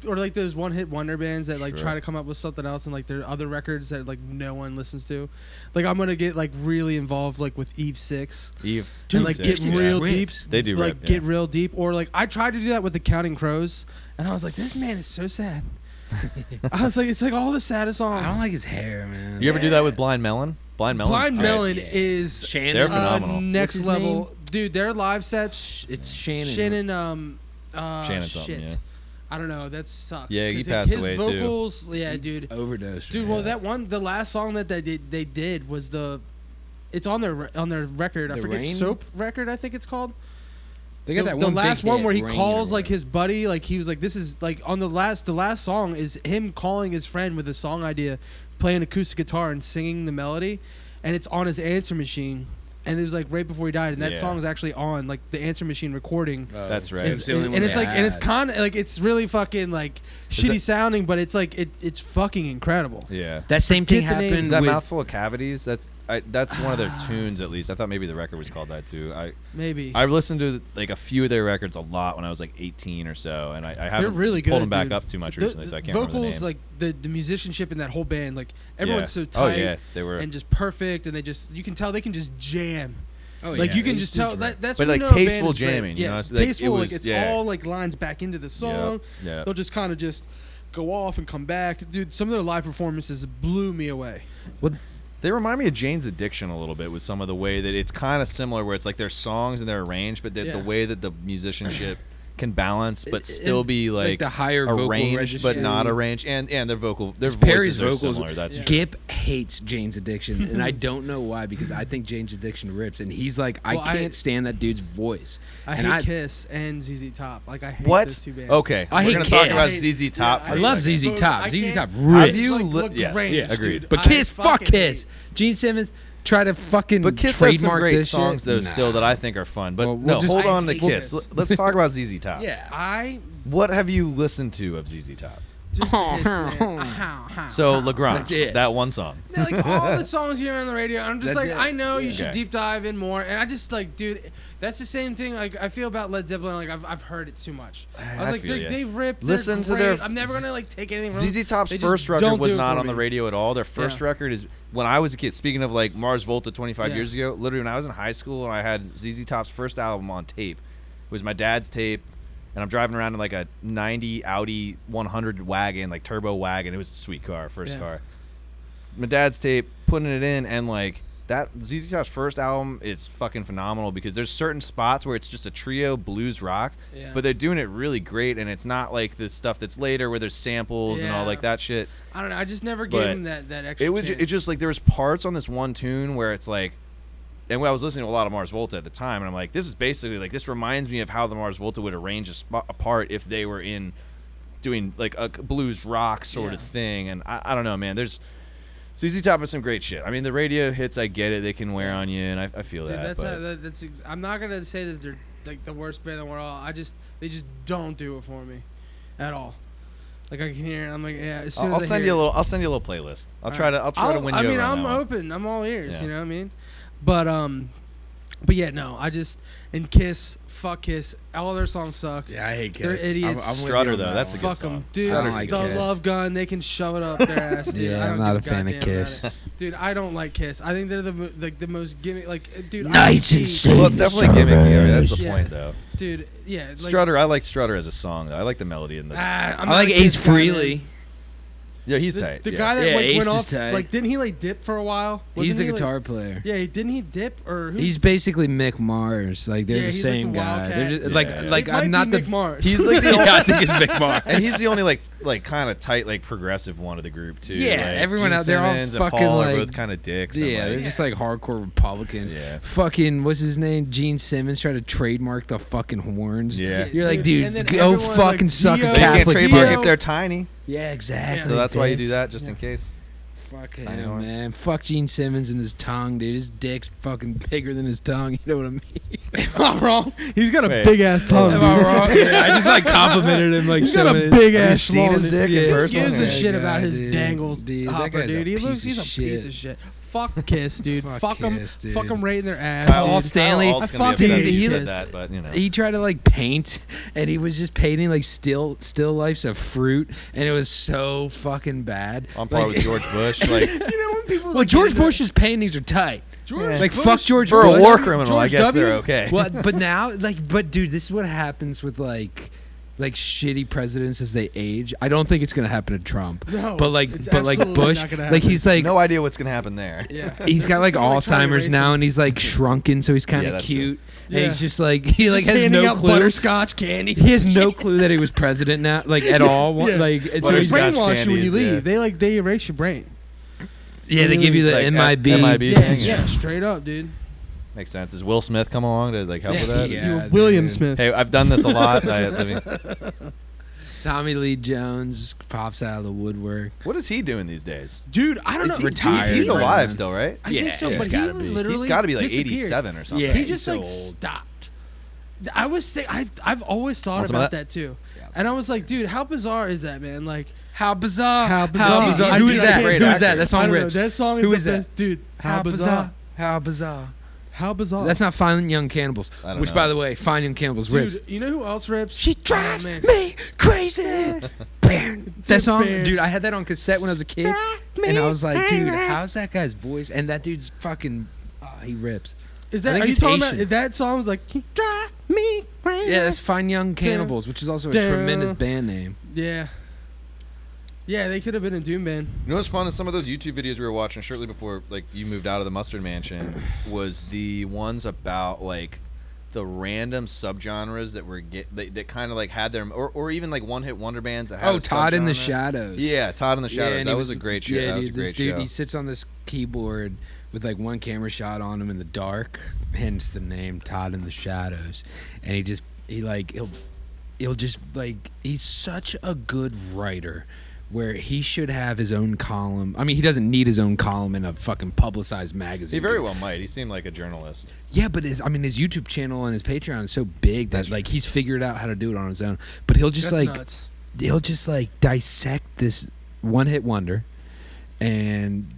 S3: or like those one-hit wonder bands that like try to come up with something else, and like there are other records that like no one listens to. Like I'm gonna get like really involved like with Eve 6.
S2: Dude,
S3: and like get real deep.
S2: They do
S3: like get real deep, or like I tried to do that with the Counting Crows, and I was like, this man is so sad. I was like, it's like all the saddest songs.
S1: I don't like his hair, man.
S2: You ever do that with Blind Melon? Blind
S3: Melon is
S1: Shannon.
S2: They're phenomenal.
S3: Next level, dude. Their live sets.
S1: It's Shannon.
S3: Shannon.
S2: Shannon something. Yeah.
S3: I don't know. That sucks.
S2: Yeah, he passed away
S3: too. His vocals, yeah, dude.
S1: Overdose.
S3: Dude, well, the last song that they did was the it's on their record. I
S1: The
S3: forget
S1: Rain?
S3: Soap record. I think it's called.
S1: They got that
S3: the
S1: one
S3: last
S1: big
S3: one
S1: hit,
S3: where he
S1: Rain
S3: calls
S1: or
S3: like his buddy, like he was like, this is like on the last song is him calling his friend with a song idea, playing acoustic guitar and singing the melody, and it's on his answer machine, and it was like right before he died, and that
S2: Yeah.
S3: song is actually on like the answer machine recording.
S2: That's right.
S3: It's-
S1: It's the only
S3: and
S1: one
S3: it's
S1: they
S3: like, and it's
S1: had.
S3: kind of like it's really fucking like shitty
S2: that-
S3: sounding, but it's like it's fucking incredible.
S2: Yeah.
S1: That same thing
S3: Forget the name.
S1: happened
S2: Is that
S1: with
S2: Mouthful of Cavities? That's one of their tunes, at least. I thought maybe the record was called that too.
S3: Maybe
S2: I listened to like a few of their records a lot when I was like 18 or so, and I haven't
S3: they're really good.
S2: pulled them back
S3: dude.
S2: up too much
S3: The-
S2: recently, so I can't remember the
S3: vocals,
S2: name.
S3: like the musicianship in that whole band, like everyone's so
S2: Oh
S3: tight
S2: yeah, they were.
S3: and just perfect, and you can tell they can just jam.
S1: Oh,
S3: Like
S1: yeah,
S3: you can
S1: they
S3: just
S1: used to
S3: tell
S1: direct.
S3: that's
S2: But,
S3: when
S2: like,
S3: you know a band
S2: tasteful
S3: is great.
S2: jamming, you
S3: Yeah,
S2: know, it's like, it
S3: tasteful.
S2: was-
S3: Like it's
S2: yeah.
S3: all like lines back into the song.
S2: Yeah.
S3: They'll just kind of just go off and come back, dude. Some of their live performances blew me away.
S2: They remind me of Jane's Addiction a little bit with some of the way that it's kind of similar, where it's like their songs and they're arranged, but the
S3: Yeah.
S2: way that the musicianship can balance, but still be like
S1: the higher vocal
S2: arranged,
S1: register.
S2: but not arranged, and their voices
S1: Perry's
S2: are
S1: vocals.
S2: similar. That's
S3: Yeah.
S2: true.
S1: Gip hates Jane's Addiction, and I don't know why, because I think Jane's Addiction rips, and he's like,
S3: Well,
S1: I can't stand that dude's voice.
S3: I
S1: And
S3: hate Kiss and ZZ Top. Like I hate
S2: What?
S3: those two bands.
S2: Okay,
S1: I
S2: we're
S1: hate
S2: gonna talk
S1: Kiss.
S2: about
S3: I hate-
S2: ZZ Top.
S3: yeah,
S2: for
S1: I
S2: a
S1: love
S2: second.
S1: ZZ Top.
S3: I
S1: ZZ
S3: can't-
S1: Top
S2: Have
S1: rips.
S2: you
S3: Look
S2: yes,
S3: range,
S2: agreed.
S3: dude.
S1: But
S3: I
S1: Kiss, fuck
S3: fucking
S1: Kiss.
S3: hate-
S1: Gene Simmons try to fucking
S2: But Kiss has some
S1: trademark
S2: great
S1: this
S2: songs
S1: shit.
S2: though,
S1: Nah.
S2: still that I think are fun. But
S1: Well,
S2: no,
S1: we'll just-
S2: hold
S3: I
S2: on to
S3: hate
S2: Kiss.
S3: Kiss.
S2: Let's talk about ZZ Top.
S1: Yeah.
S3: I
S2: What have you listened to of ZZ Top?
S3: just the hits, man.
S2: So Lagrange,
S1: That's it.
S2: that one song.
S3: Yeah, like all the songs here on the radio, I'm just
S1: That's
S3: like,
S1: it.
S3: I know you should
S2: Okay.
S3: deep dive in more, and I just like, dude, that's the same thing. Like I feel about Led Zeppelin. Like I've heard it too much. I was
S2: I
S3: like,
S2: feel ya.
S3: they've ripped.
S2: Listen
S3: they're
S2: to their-
S3: great. I'm never gonna like take anything from
S2: ZZ Top's
S3: They just
S2: first record
S3: don't
S2: was
S3: do it
S2: not
S3: for
S2: on the
S3: me.
S2: radio at all. Their first
S3: Yeah.
S2: record is when I was a kid. Speaking of like Mars Volta 25
S3: Yeah.
S2: years ago, literally when I was in high school and I had ZZ Top's first album on tape. It was my dad's tape, and I'm driving around in like a 90 Audi 100 wagon, like turbo wagon. It was a sweet car, first
S3: Yeah.
S2: car. My dad's tape, putting it in, and like that ZZ Top's first album is fucking phenomenal because there's certain spots where it's just a trio blues rock,
S3: Yeah.
S2: but they're doing it really great, and it's not like the stuff that's later where there's samples and all
S3: Yeah.
S2: like that shit.
S3: I don't know. I just never gave
S2: But
S3: him that extra.
S2: It was
S3: chance.
S2: it's just like there was parts on this one tune where it's like, and I was listening to a lot of Mars Volta at the time, and I'm like, this is basically like this reminds me of how the Mars Volta would arrange a part if they were in doing like a blues rock sort of
S3: Yeah.
S2: thing. And I don't know, man. There's ZZ Top has some great shit. I mean, the radio hits, I get it, they can wear on you, and I feel
S3: Dude,
S2: that. but
S3: I'm not gonna say that they're like the worst band in the world. They just don't do it for me, at all. Like I can hear it, I'm like, yeah. As soon
S2: I'll
S3: as I
S2: send
S3: hear
S2: you a
S3: it-
S2: little. I'll send you a little playlist. I'll try to win you
S3: I mean,
S2: over on
S3: I'm
S2: that one.
S3: open. I'm all ears.
S2: Yeah.
S3: You know what I mean? But yeah, no. I just and Kiss, fuck Kiss. All their songs suck.
S1: Yeah, I hate
S3: They're
S1: Kiss.
S3: idiots.
S1: I'm with
S2: Strutter,
S1: you on
S2: though,
S1: that
S2: that's a
S1: one.
S2: good
S3: Fuck
S2: song.
S3: them, dude.
S1: I don't like
S3: the
S1: Kiss.
S3: Love Gun, they can shove it up their ass, dude.
S1: Yeah,
S3: I
S1: I'm
S3: don't
S1: not
S3: give
S1: a fan of
S3: goddamn about
S1: Kiss.
S3: it. Dude, I don't like Kiss. I think they're the most gimmick. Like, dude,
S1: Nights
S3: I
S1: and
S3: see-
S2: Well, it's definitely gimmicky. I mean, that's the
S3: Yeah.
S2: point, though.
S3: Dude, yeah. Like,
S2: Strutter, I like Strutter as a song, though. I like the melody in the.
S3: I'm
S1: I like
S3: not a
S1: Ace
S3: Kiss guy, man.
S1: Frehley.
S2: Yeah, he's
S3: The,
S2: tight.
S3: the
S2: yeah.
S3: guy that
S1: Yeah,
S3: like
S1: Ace
S3: went
S1: is
S3: off,
S1: tight.
S3: like, didn't he like dip for a while?
S1: He's
S3: Wasn't
S1: the
S3: he, like-
S1: guitar player.
S3: Yeah, didn't he dip or who?
S1: He's basically Mick Mars. Like they're
S3: Yeah,
S1: the
S3: he's like
S1: same
S3: the
S1: guy.
S3: Wildcat.
S1: They're just,
S2: Yeah.
S1: like
S2: It
S1: like
S3: It
S1: I'm
S3: might
S1: not
S3: be
S1: the.
S3: Mick Mars.
S2: He's like the
S1: yeah, I
S2: only,
S1: think it's Mick Mars.
S2: and he's the only like kind of tight like progressive one of the group too.
S1: Yeah,
S2: like,
S1: everyone
S2: Gene
S1: out there all
S2: Simmons and
S1: fucking,
S2: Paul are
S1: like-
S2: both kind of dicks. and,
S1: Yeah,
S2: like,
S1: they're just like hardcore Republicans.
S2: Yeah.
S1: Fucking what's his name? Gene Simmons tried to trademark the fucking horns.
S2: Yeah.
S1: You're like,
S3: and
S1: dude,
S3: then
S1: go
S3: everyone's
S1: fucking
S3: like,
S1: suck
S3: Dio-
S1: a
S2: They can't
S1: Catholic
S2: trademark
S1: dick.
S2: if they're tiny,
S1: Yeah, exactly.
S2: so that's why you
S1: bitch.
S2: do that just in case.
S1: Fuck
S2: Tiny
S1: him,
S2: horns.
S1: man. Fuck Gene Simmons and his tongue, dude. His dick's fucking bigger than his tongue. You know what I mean?
S3: Am I wrong? He's got a
S2: Wait.
S3: big ass tongue.
S1: Am I
S3: dude.
S1: wrong? Yeah, I just like complimented him like
S3: He's
S1: so
S3: got a
S1: many-
S3: big
S2: Have you
S3: ass
S2: seen his
S3: small
S2: dick in
S3: He
S2: person?
S3: gives a
S1: Yeah,
S3: shit
S1: guy,
S3: about his
S1: dude.
S3: dangled
S1: Dude, that
S3: hopper,
S1: guy's a
S3: dude. He looks,
S1: piece
S3: he's a
S1: of
S3: piece
S1: shit.
S3: of shit. Fuck Kiss, dude.
S1: Fuck
S3: Fuck him.
S1: Kiss, dude.
S3: Fuck him right in their ass.
S2: Kyle,
S1: Paul
S3: dude.
S1: Stanley-
S2: Kyle Alt's gonna be
S3: I
S2: upset
S3: fucking
S2: that you
S3: hate
S2: said
S3: this.
S2: that, but you know.
S1: He tried to like paint, and he was just painting like still lifes of fruit, and it was so fucking bad.
S2: On par
S1: Like-
S2: with George Bush, like
S3: You know when people
S1: Well,
S3: like,
S1: George
S3: get into-
S1: Bush's paintings are tight.
S3: George
S1: Like
S3: Bush-
S1: fuck George
S2: for
S1: Bush.
S2: a war criminal, I
S3: George
S2: guess
S3: W?
S2: they're okay.
S1: Well, but now, but dude, this is what happens with like shitty presidents as they age. I don't think it's gonna happen to Trump.
S3: No,
S1: but like
S3: it's
S1: Bush,
S3: absolutely not gonna
S1: like
S3: happen.
S1: he's like
S2: No idea what's gonna happen there.
S3: Yeah.
S1: he's got like
S3: He's gonna, like, try to
S1: Alzheimer's
S3: erase
S1: now,
S3: him.
S1: and he's like shrunken, so he's kind
S2: Yeah,
S1: of
S2: that's
S1: cute.
S3: true.
S1: And
S3: Yeah.
S1: he's just like he like
S3: Just
S1: has
S3: handing
S1: no
S3: out
S1: clue.
S3: butterscotch candy.
S1: He has no clue that he was president now, like at all.
S3: Yeah.
S1: Like it's
S3: They
S2: Butterscotch
S3: brainwash you when you
S2: candies,
S3: leave.
S2: yeah.
S3: They erase your brain.
S1: Yeah, they give you the
S2: Like,
S1: MIB.
S2: MIB
S3: Yeah,
S2: thing.
S3: yeah, straight up, dude.
S2: Makes sense. Does Will Smith come along to like help with that?
S1: Yeah.
S3: William
S1: dude.
S3: Smith.
S2: Hey, I've done this a lot. I mean,
S1: Tommy Lee Jones pops out of the woodwork.
S2: what is he doing these days?
S3: Dude, I don't know.
S2: Is he
S1: retired,
S2: He's
S1: right,
S2: alive
S1: man.
S2: still, right?
S3: I think
S1: Yeah,
S3: so,
S1: he's
S3: but he
S1: gotta be.
S3: literally
S2: He's got to be like
S3: disappeared.
S2: 87 or something.
S1: Yeah,
S3: He
S1: he's
S3: just
S1: so
S3: like
S1: old.
S3: stopped. I was sick. I've always thought
S2: Want some
S3: about
S2: of that?
S3: that too,
S1: Yeah.
S3: and I was like, dude, how bizarre is that, man? Like,
S1: How bizarre.
S3: How bizarre.
S1: Who
S2: He's
S1: is
S2: a
S1: that?
S2: great
S1: Who is
S2: actor.
S1: that? That
S3: I
S1: song
S3: don't know.
S1: rips.
S3: That song is
S1: Who
S3: the
S1: is that?
S3: best, dude. How bizarre.
S1: How bizarre.
S3: How bizarre.
S1: That's not Fine Young Cannibals.
S2: I don't
S1: Which,
S2: know.
S1: by the way, Fine Young Cannibals
S3: dude.
S1: rips.
S3: You know who else rips?
S1: She
S3: Oh,
S1: drives
S3: man.
S1: me crazy. That song,
S3: Bear.
S1: dude, I had that on cassette when I was a kid, and I was like, dude, how's that guy's voice? And that dude's fucking, he rips.
S3: Is
S1: I
S3: that?
S1: think
S3: Are you
S1: he's
S3: talking
S1: Asian.
S3: about that song? Was like, "You drive me crazy."
S1: Yeah, that's Fine Young Cannibals, which is also a
S3: Damn.
S1: tremendous band name.
S3: Yeah. Yeah, they could have been a Doom band.
S2: You know what's fun is some of those YouTube videos we were watching shortly before like you moved out of the Mustard Mansion was the ones about like the random subgenres that were that kind of like had their or even like one hit wonder bands that had
S1: Oh,
S2: a
S1: Todd in the
S2: subgenre.
S1: Shadows.
S2: Yeah, Todd in the Shadows.
S1: and
S2: that
S1: he
S2: was a great show.
S1: Yeah,
S2: that was
S1: dude,
S2: a great
S1: this dude,
S2: show.
S1: he sits on this keyboard with like one camera shot on him in the dark, hence the name Todd in the Shadows. And he'll just like, he's such a good writer where he should have his own column. I mean, he doesn't need his own column in a fucking publicized magazine.
S2: He very well might. He seemed like a journalist.
S1: Yeah, but his YouTube channel and his Patreon is so big that like he's figured out how to do it on his own. But he'll just
S3: That's
S1: like
S3: nuts.
S1: he'll just like dissect this one hit wonder, and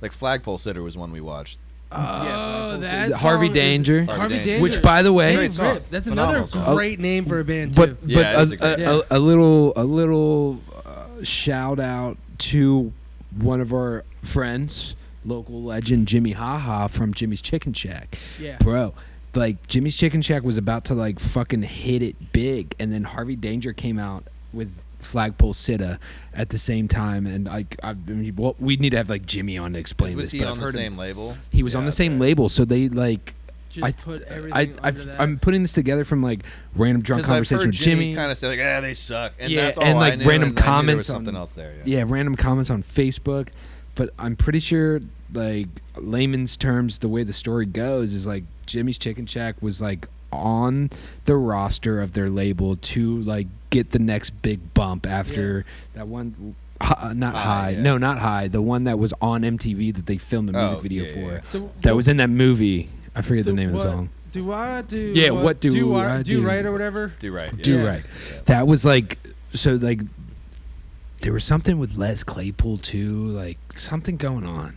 S2: Like Flagpole Sitter was one we watched.
S3: Oh, that
S1: Harvey
S3: song is-
S1: Danger,
S3: Harvey
S2: Danger.
S3: Danger.
S1: which by the way,
S2: Great song.
S3: Rip. That's
S2: Phenomenal
S3: another
S2: song.
S3: great name for a band
S1: but
S3: too.
S2: Yeah, it is a great-
S1: a little shout out to one of our friends, local legend Jimmy Haha from Jimmy's Chicken Shack.
S3: Yeah.
S1: Bro, like Jimmy's Chicken Shack was about to like fucking hit it big, and then Harvey Danger came out with Flagpole Sitta at the same time, and well, we need to have like Jimmy on to explain
S2: Was
S1: this.
S2: he
S1: but
S2: on
S1: I've
S2: the
S1: heard
S2: same
S1: him.
S2: label?
S1: He was on
S2: Yeah,
S1: the same
S2: okay.
S1: label, so they like.
S3: Just put everything under that.
S1: I'm putting this together from like random drunk
S2: 'Cause I've
S1: conversation
S2: heard
S1: with Jimmy.
S2: kind of say like, they suck, and
S1: Yeah,
S2: that's all
S1: and,
S2: I
S1: like,
S2: knew,
S1: random
S2: and I knew there
S1: comments
S2: was something
S1: on-
S2: else there.
S1: Yeah, random comments on Facebook, but I'm pretty sure, like layman's terms, the way the story goes is like Jimmy's Chicken Shack was like on the roster of their label to like get the next big bump after that one. Not High,
S2: yeah.
S1: no, not High. The one that was on MTV that they filmed a music
S2: Oh,
S1: video
S2: yeah,
S1: for.
S2: yeah.
S1: That was in that movie. I forget the name of the
S3: what
S1: song.
S3: Do I do?
S1: Yeah, what do I
S3: do
S1: do?
S3: right or whatever?
S2: Do right. Yeah.
S1: Do
S3: Yeah.
S1: right. That was like, so like there was something with Les Claypool too, like something going on.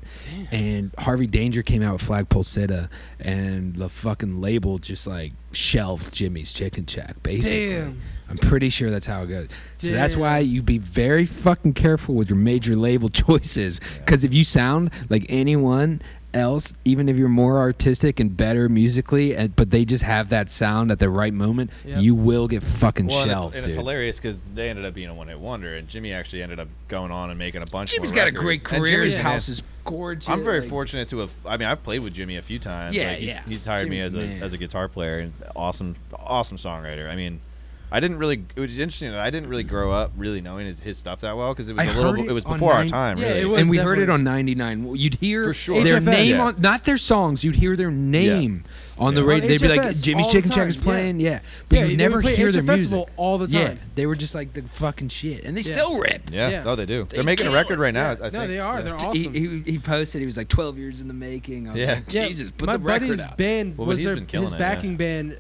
S3: Damn.
S1: And Harvey Danger came out with Flagpole Sitta, and the fucking label just like shelved Jimmy's Chicken Shack, basically.
S3: Damn.
S1: I'm pretty sure that's how it goes. So that's
S3: Damn.
S1: why you be very fucking careful with your major label choices, because if you sound like anyone else, even if you're more artistic and better musically, but they just have that sound at the right moment,
S3: Yep.
S1: you will get fucking
S2: Well,
S1: shelved,
S2: and it's
S1: dude.
S2: hilarious because they ended up being a one-hit wonder, and Jimmy actually ended up going on and making a bunch.
S1: Jimmy's
S2: more
S1: got a
S2: records.
S1: great
S2: And
S1: career. His
S2: Jimmy-
S1: house is gorgeous.
S2: I'm very
S1: like-
S2: fortunate to have. I mean, I've played with Jimmy a few times.
S1: Yeah,
S2: Like,
S1: yeah.
S2: He's hired me
S1: Jimmy's
S2: as
S1: the man.
S2: a guitar player and awesome songwriter. I mean, I didn't really. It was interesting that I didn't really grow up really knowing his stuff that well because it was
S1: I
S2: a little.
S1: heard it
S2: It was
S1: on
S2: before our
S1: 9
S2: time.
S3: Yeah,
S2: really.
S3: it was
S1: And we heard it
S3: definitely-
S1: on 99. You'd hear
S2: For sure.
S1: their
S3: HFS.
S1: name
S2: Yeah.
S1: on, not their songs. You'd hear their name on the
S2: Yeah.
S1: radio.
S3: On
S1: They'd be like,
S3: HFS
S1: Jimmy's
S3: all
S1: Chicken
S3: the
S1: Shack is
S3: time,
S1: playing. Yeah, but
S3: Yeah,
S1: you
S3: they
S1: never
S3: would play
S1: hear
S3: HF
S1: their music.
S3: Festival all the
S1: Yeah,
S3: time.
S1: they were just like the fucking shit, and they
S3: Yeah.
S1: still rip.
S2: Yeah.
S3: Yeah.
S2: Oh, they do.
S1: They
S2: They're making a
S1: kill
S2: record
S1: it.
S2: right now. I
S3: No,
S2: think.
S3: they are.
S2: Yeah.
S3: They're awesome.
S1: He posted he was like 12 years in the making. I was
S2: Yeah.
S1: like, Jesus, put
S3: my
S1: the record
S3: buddy's
S1: out.
S3: band
S2: Well, but
S3: was
S2: he's
S3: their
S2: been killing
S3: his
S2: it,
S3: backing
S2: yeah.
S3: band.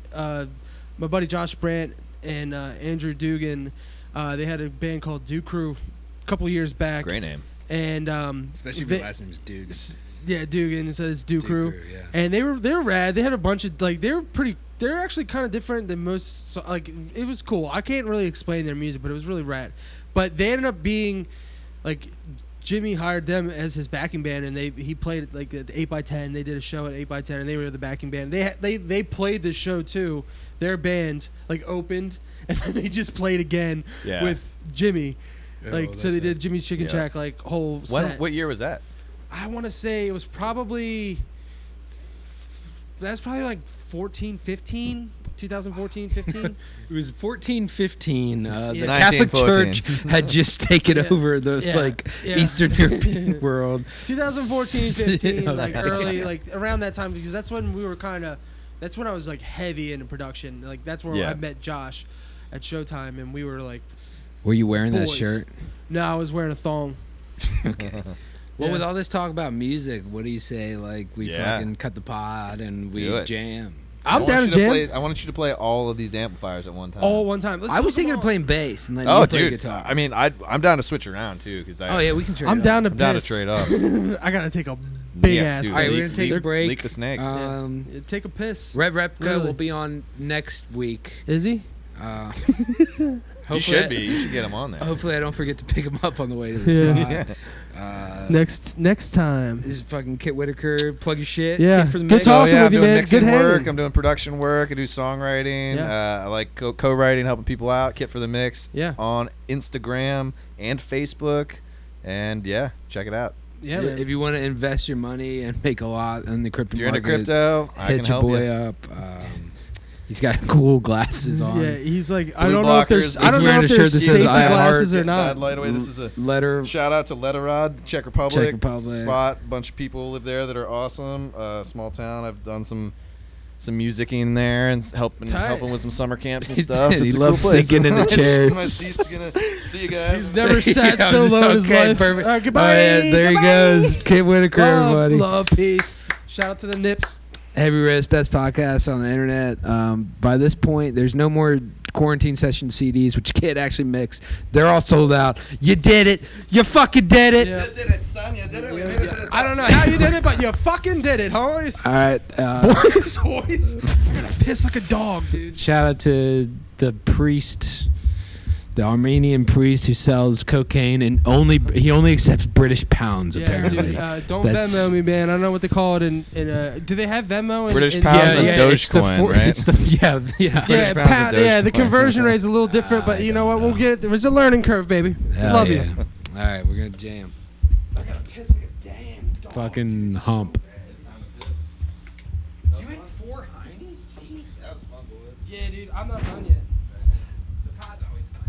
S3: My buddy Josh Brandt and Andrew Dugan, they had a band called Do Crew a couple years back.
S2: Great name.
S3: And
S1: Especially if
S3: they-
S1: your last name is Duke.
S3: yeah, Dugan. So it's Do Crew.
S1: yeah.
S3: And they were rad. They had a bunch of like they're actually kind of different than most. Like it was cool. I can't really explain their music, but it was really rad. But they ended up being like Jimmy hired them as his backing band, and he played like at 8x10. They did a show at 8x10, and they were the backing band. They played the show too. Their band like opened, and then they just played again
S2: Yeah.
S3: with Jimmy. Like so, they did Jimmy's Chicken
S2: Yeah.
S3: Shack like whole set.
S2: What year was that?
S3: I want to say it was probably that's probably like 14, 15. 2014, 15.
S1: It was 14, 15. The
S3: Yeah.
S1: Catholic
S2: 1914.
S1: Church had just taken
S3: Yeah.
S1: over the
S3: Yeah.
S1: Eastern European world.
S3: 2014, 15, like
S1: Okay.
S3: early, like around that time, because that's when we were that's when I was like heavy into production. Like that's where
S2: Yeah.
S3: I met Josh at Showtime, and we were like,
S1: Were you wearing that
S3: Boys.
S1: shirt?
S3: no, I was wearing a thong.
S1: Well,
S3: Yeah.
S1: with all this talk about music, what do you say? Like we
S2: Yeah.
S1: fucking cut the pod and we
S2: do it.
S1: jam.
S3: I'm
S2: I
S3: down
S2: want
S3: to
S2: you
S3: jam
S2: play- I wanted you to play all of these amplifiers at one time.
S3: all at one time. Let's
S1: I
S3: do
S1: was
S3: them
S1: thinking of
S3: all.
S1: playing bass and then
S2: Oh,
S1: you play
S2: dude.
S1: guitar.
S2: I mean, I'm down to switch around too, because
S1: oh yeah, we can trade.
S3: I'm
S1: it
S3: down to
S2: I'm down to
S3: piss.
S2: trade off.
S3: I gotta take a big
S2: Yeah,
S3: ass.
S2: dude,
S1: All right, we're
S2: leak-
S1: gonna take a
S2: leak-
S1: break.
S2: Leak the snake.
S3: Take a piss.
S1: Red Repka
S3: Really?
S1: will be on next week.
S3: Is he?
S2: You should be. You should get him on there.
S1: Hopefully, I don't forget to pick him up on the way to the
S3: Yeah.
S1: spot.
S3: Next time.
S1: This is fucking Kit Whitacre. Plug your shit.
S3: Yeah.
S1: Kit for the
S3: Good
S1: mix.
S3: talk. Talking
S2: yeah,
S3: with
S2: I'm
S3: you,
S2: doing
S3: man.
S2: mixing
S3: Good
S2: work.
S3: hanging.
S2: I'm doing production work. I do songwriting.
S3: Yeah.
S2: I like co-writing, helping people out. Kit for the Mix.
S3: Yeah.
S2: On Instagram and Facebook, and yeah, check it out.
S3: Yeah,
S1: Yeah,
S3: man.
S1: if you want to invest your money and make a lot in the crypto
S2: If you're into
S1: market,
S2: crypto, I
S1: hit
S2: can
S1: your
S2: help
S1: boy
S2: you.
S1: up. He's got cool glasses on.
S3: Yeah, he's like, I
S2: Blue
S3: don't know if
S2: blockers.
S3: there's, I
S2: He's
S3: don't know
S1: wearing
S3: if
S1: a
S3: there's
S1: shirt that says
S3: safety
S1: I heart.
S3: glasses or
S2: Get that
S3: not.
S2: light away. This is a
S1: Letter.
S2: shout out to Letterod, Czech Republic.
S1: Czech Republic.
S2: It's a spot. A bunch of people live there that are awesome. Small town. I've done some musicking in there and
S3: Tight.
S2: helping with some summer camps and
S1: He
S2: stuff.
S1: did. He
S2: It's a
S1: loves
S2: cool place.
S1: sinking in the chairs.
S2: My seat's gonna see you guys.
S3: He's never sat
S1: Yeah,
S3: so low in his
S1: okay,
S3: life.
S1: perfect.
S3: All right, goodbye.
S1: Oh, yeah, there he
S3: Goodbye.
S1: goes. Kit Whitacre, everybody.
S3: Love, peace. Shout out to the Nips.
S1: Heavy Riffs, best podcast on the internet. By this point, there's no more quarantine session CDs, which Kid actually mixed. They're all sold out. You did it. You fucking did it.
S3: Yeah.
S2: You did it, son. You did it. We made it to the top.
S3: I don't know how you did it, but you fucking did it, boys.
S1: All right.
S3: Boys. I'm gonna piss like a dog, dude.
S1: Shout out to the priest, the Armenian priest who sells cocaine and he only accepts British pounds, apparently.
S3: Dude, don't
S1: That's-
S3: Venmo me, man. I don't know what they call it in do they have Venmo?
S2: British
S3: in,
S2: pounds
S3: in,
S2: and
S1: it's the
S2: Dogecoin, right?
S1: It's the yeah.
S3: Yeah,
S2: British pounds
S3: pound,
S2: and
S3: yeah. The
S2: Dogecoin.
S3: conversion rate's a little different, but you know what? We'll get. There's a learning curve, baby.
S1: Hell
S3: Love
S1: yeah.
S3: you.
S1: All right, we're gonna jam.
S3: I gotta piss like a damn dog.
S1: Fucking hump.
S3: You ate 4 heinies? Jeez.
S2: That was fun, boys.
S3: Yeah, dude. I'm not done yet.
S1: The pod's always fun.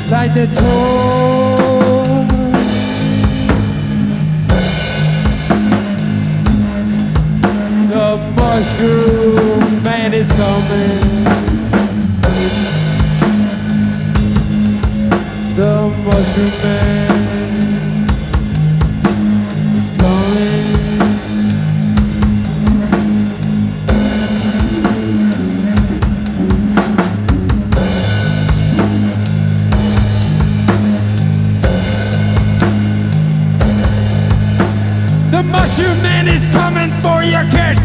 S1: Like the torch, the mushroom man is coming. The mushroom man is coming. The mushroom man is coming for your kid.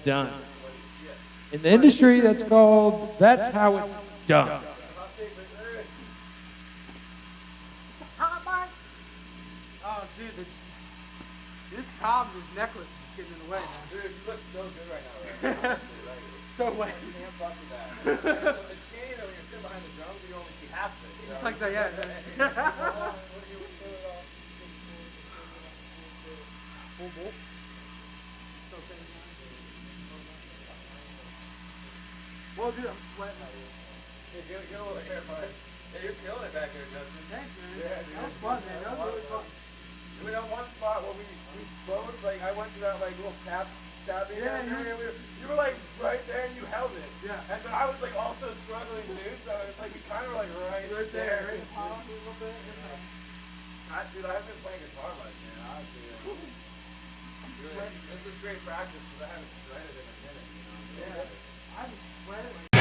S1: done. In the industry, that's called that's how it's done.
S3: Oh, dude, this problem, this necklace is just getting in the way, man.
S2: Dude, you look so good right now. Right?
S3: So wet.
S2: You can't fuck with that. It's a shame that when you're sitting behind the drums, you only see half of it.
S3: Just like that, yeah. Full bowl. Still standing behind. Well, dude, I'm sweating.
S2: Hey, get a little hair, bud. Hey, you're killing it back there, Justin.
S3: Thanks, man.
S2: Yeah, dude.
S3: That was fun, man. That was really fun.
S2: We had one spot where we both, like, I went to that, like, little tapping
S3: Yeah,
S2: down there, and you were, like, right there, and you held it.
S3: Yeah.
S2: And then I was, like, also struggling, too, so it's like, we kind of were, like, right there.
S3: Right in the pile a little bit.
S2: Dude, I haven't been playing guitar much, man, honestly.
S3: I'm sweating.
S2: This is great practice, because I haven't shredded in a minute, you know?
S3: Yeah. I've been sweating like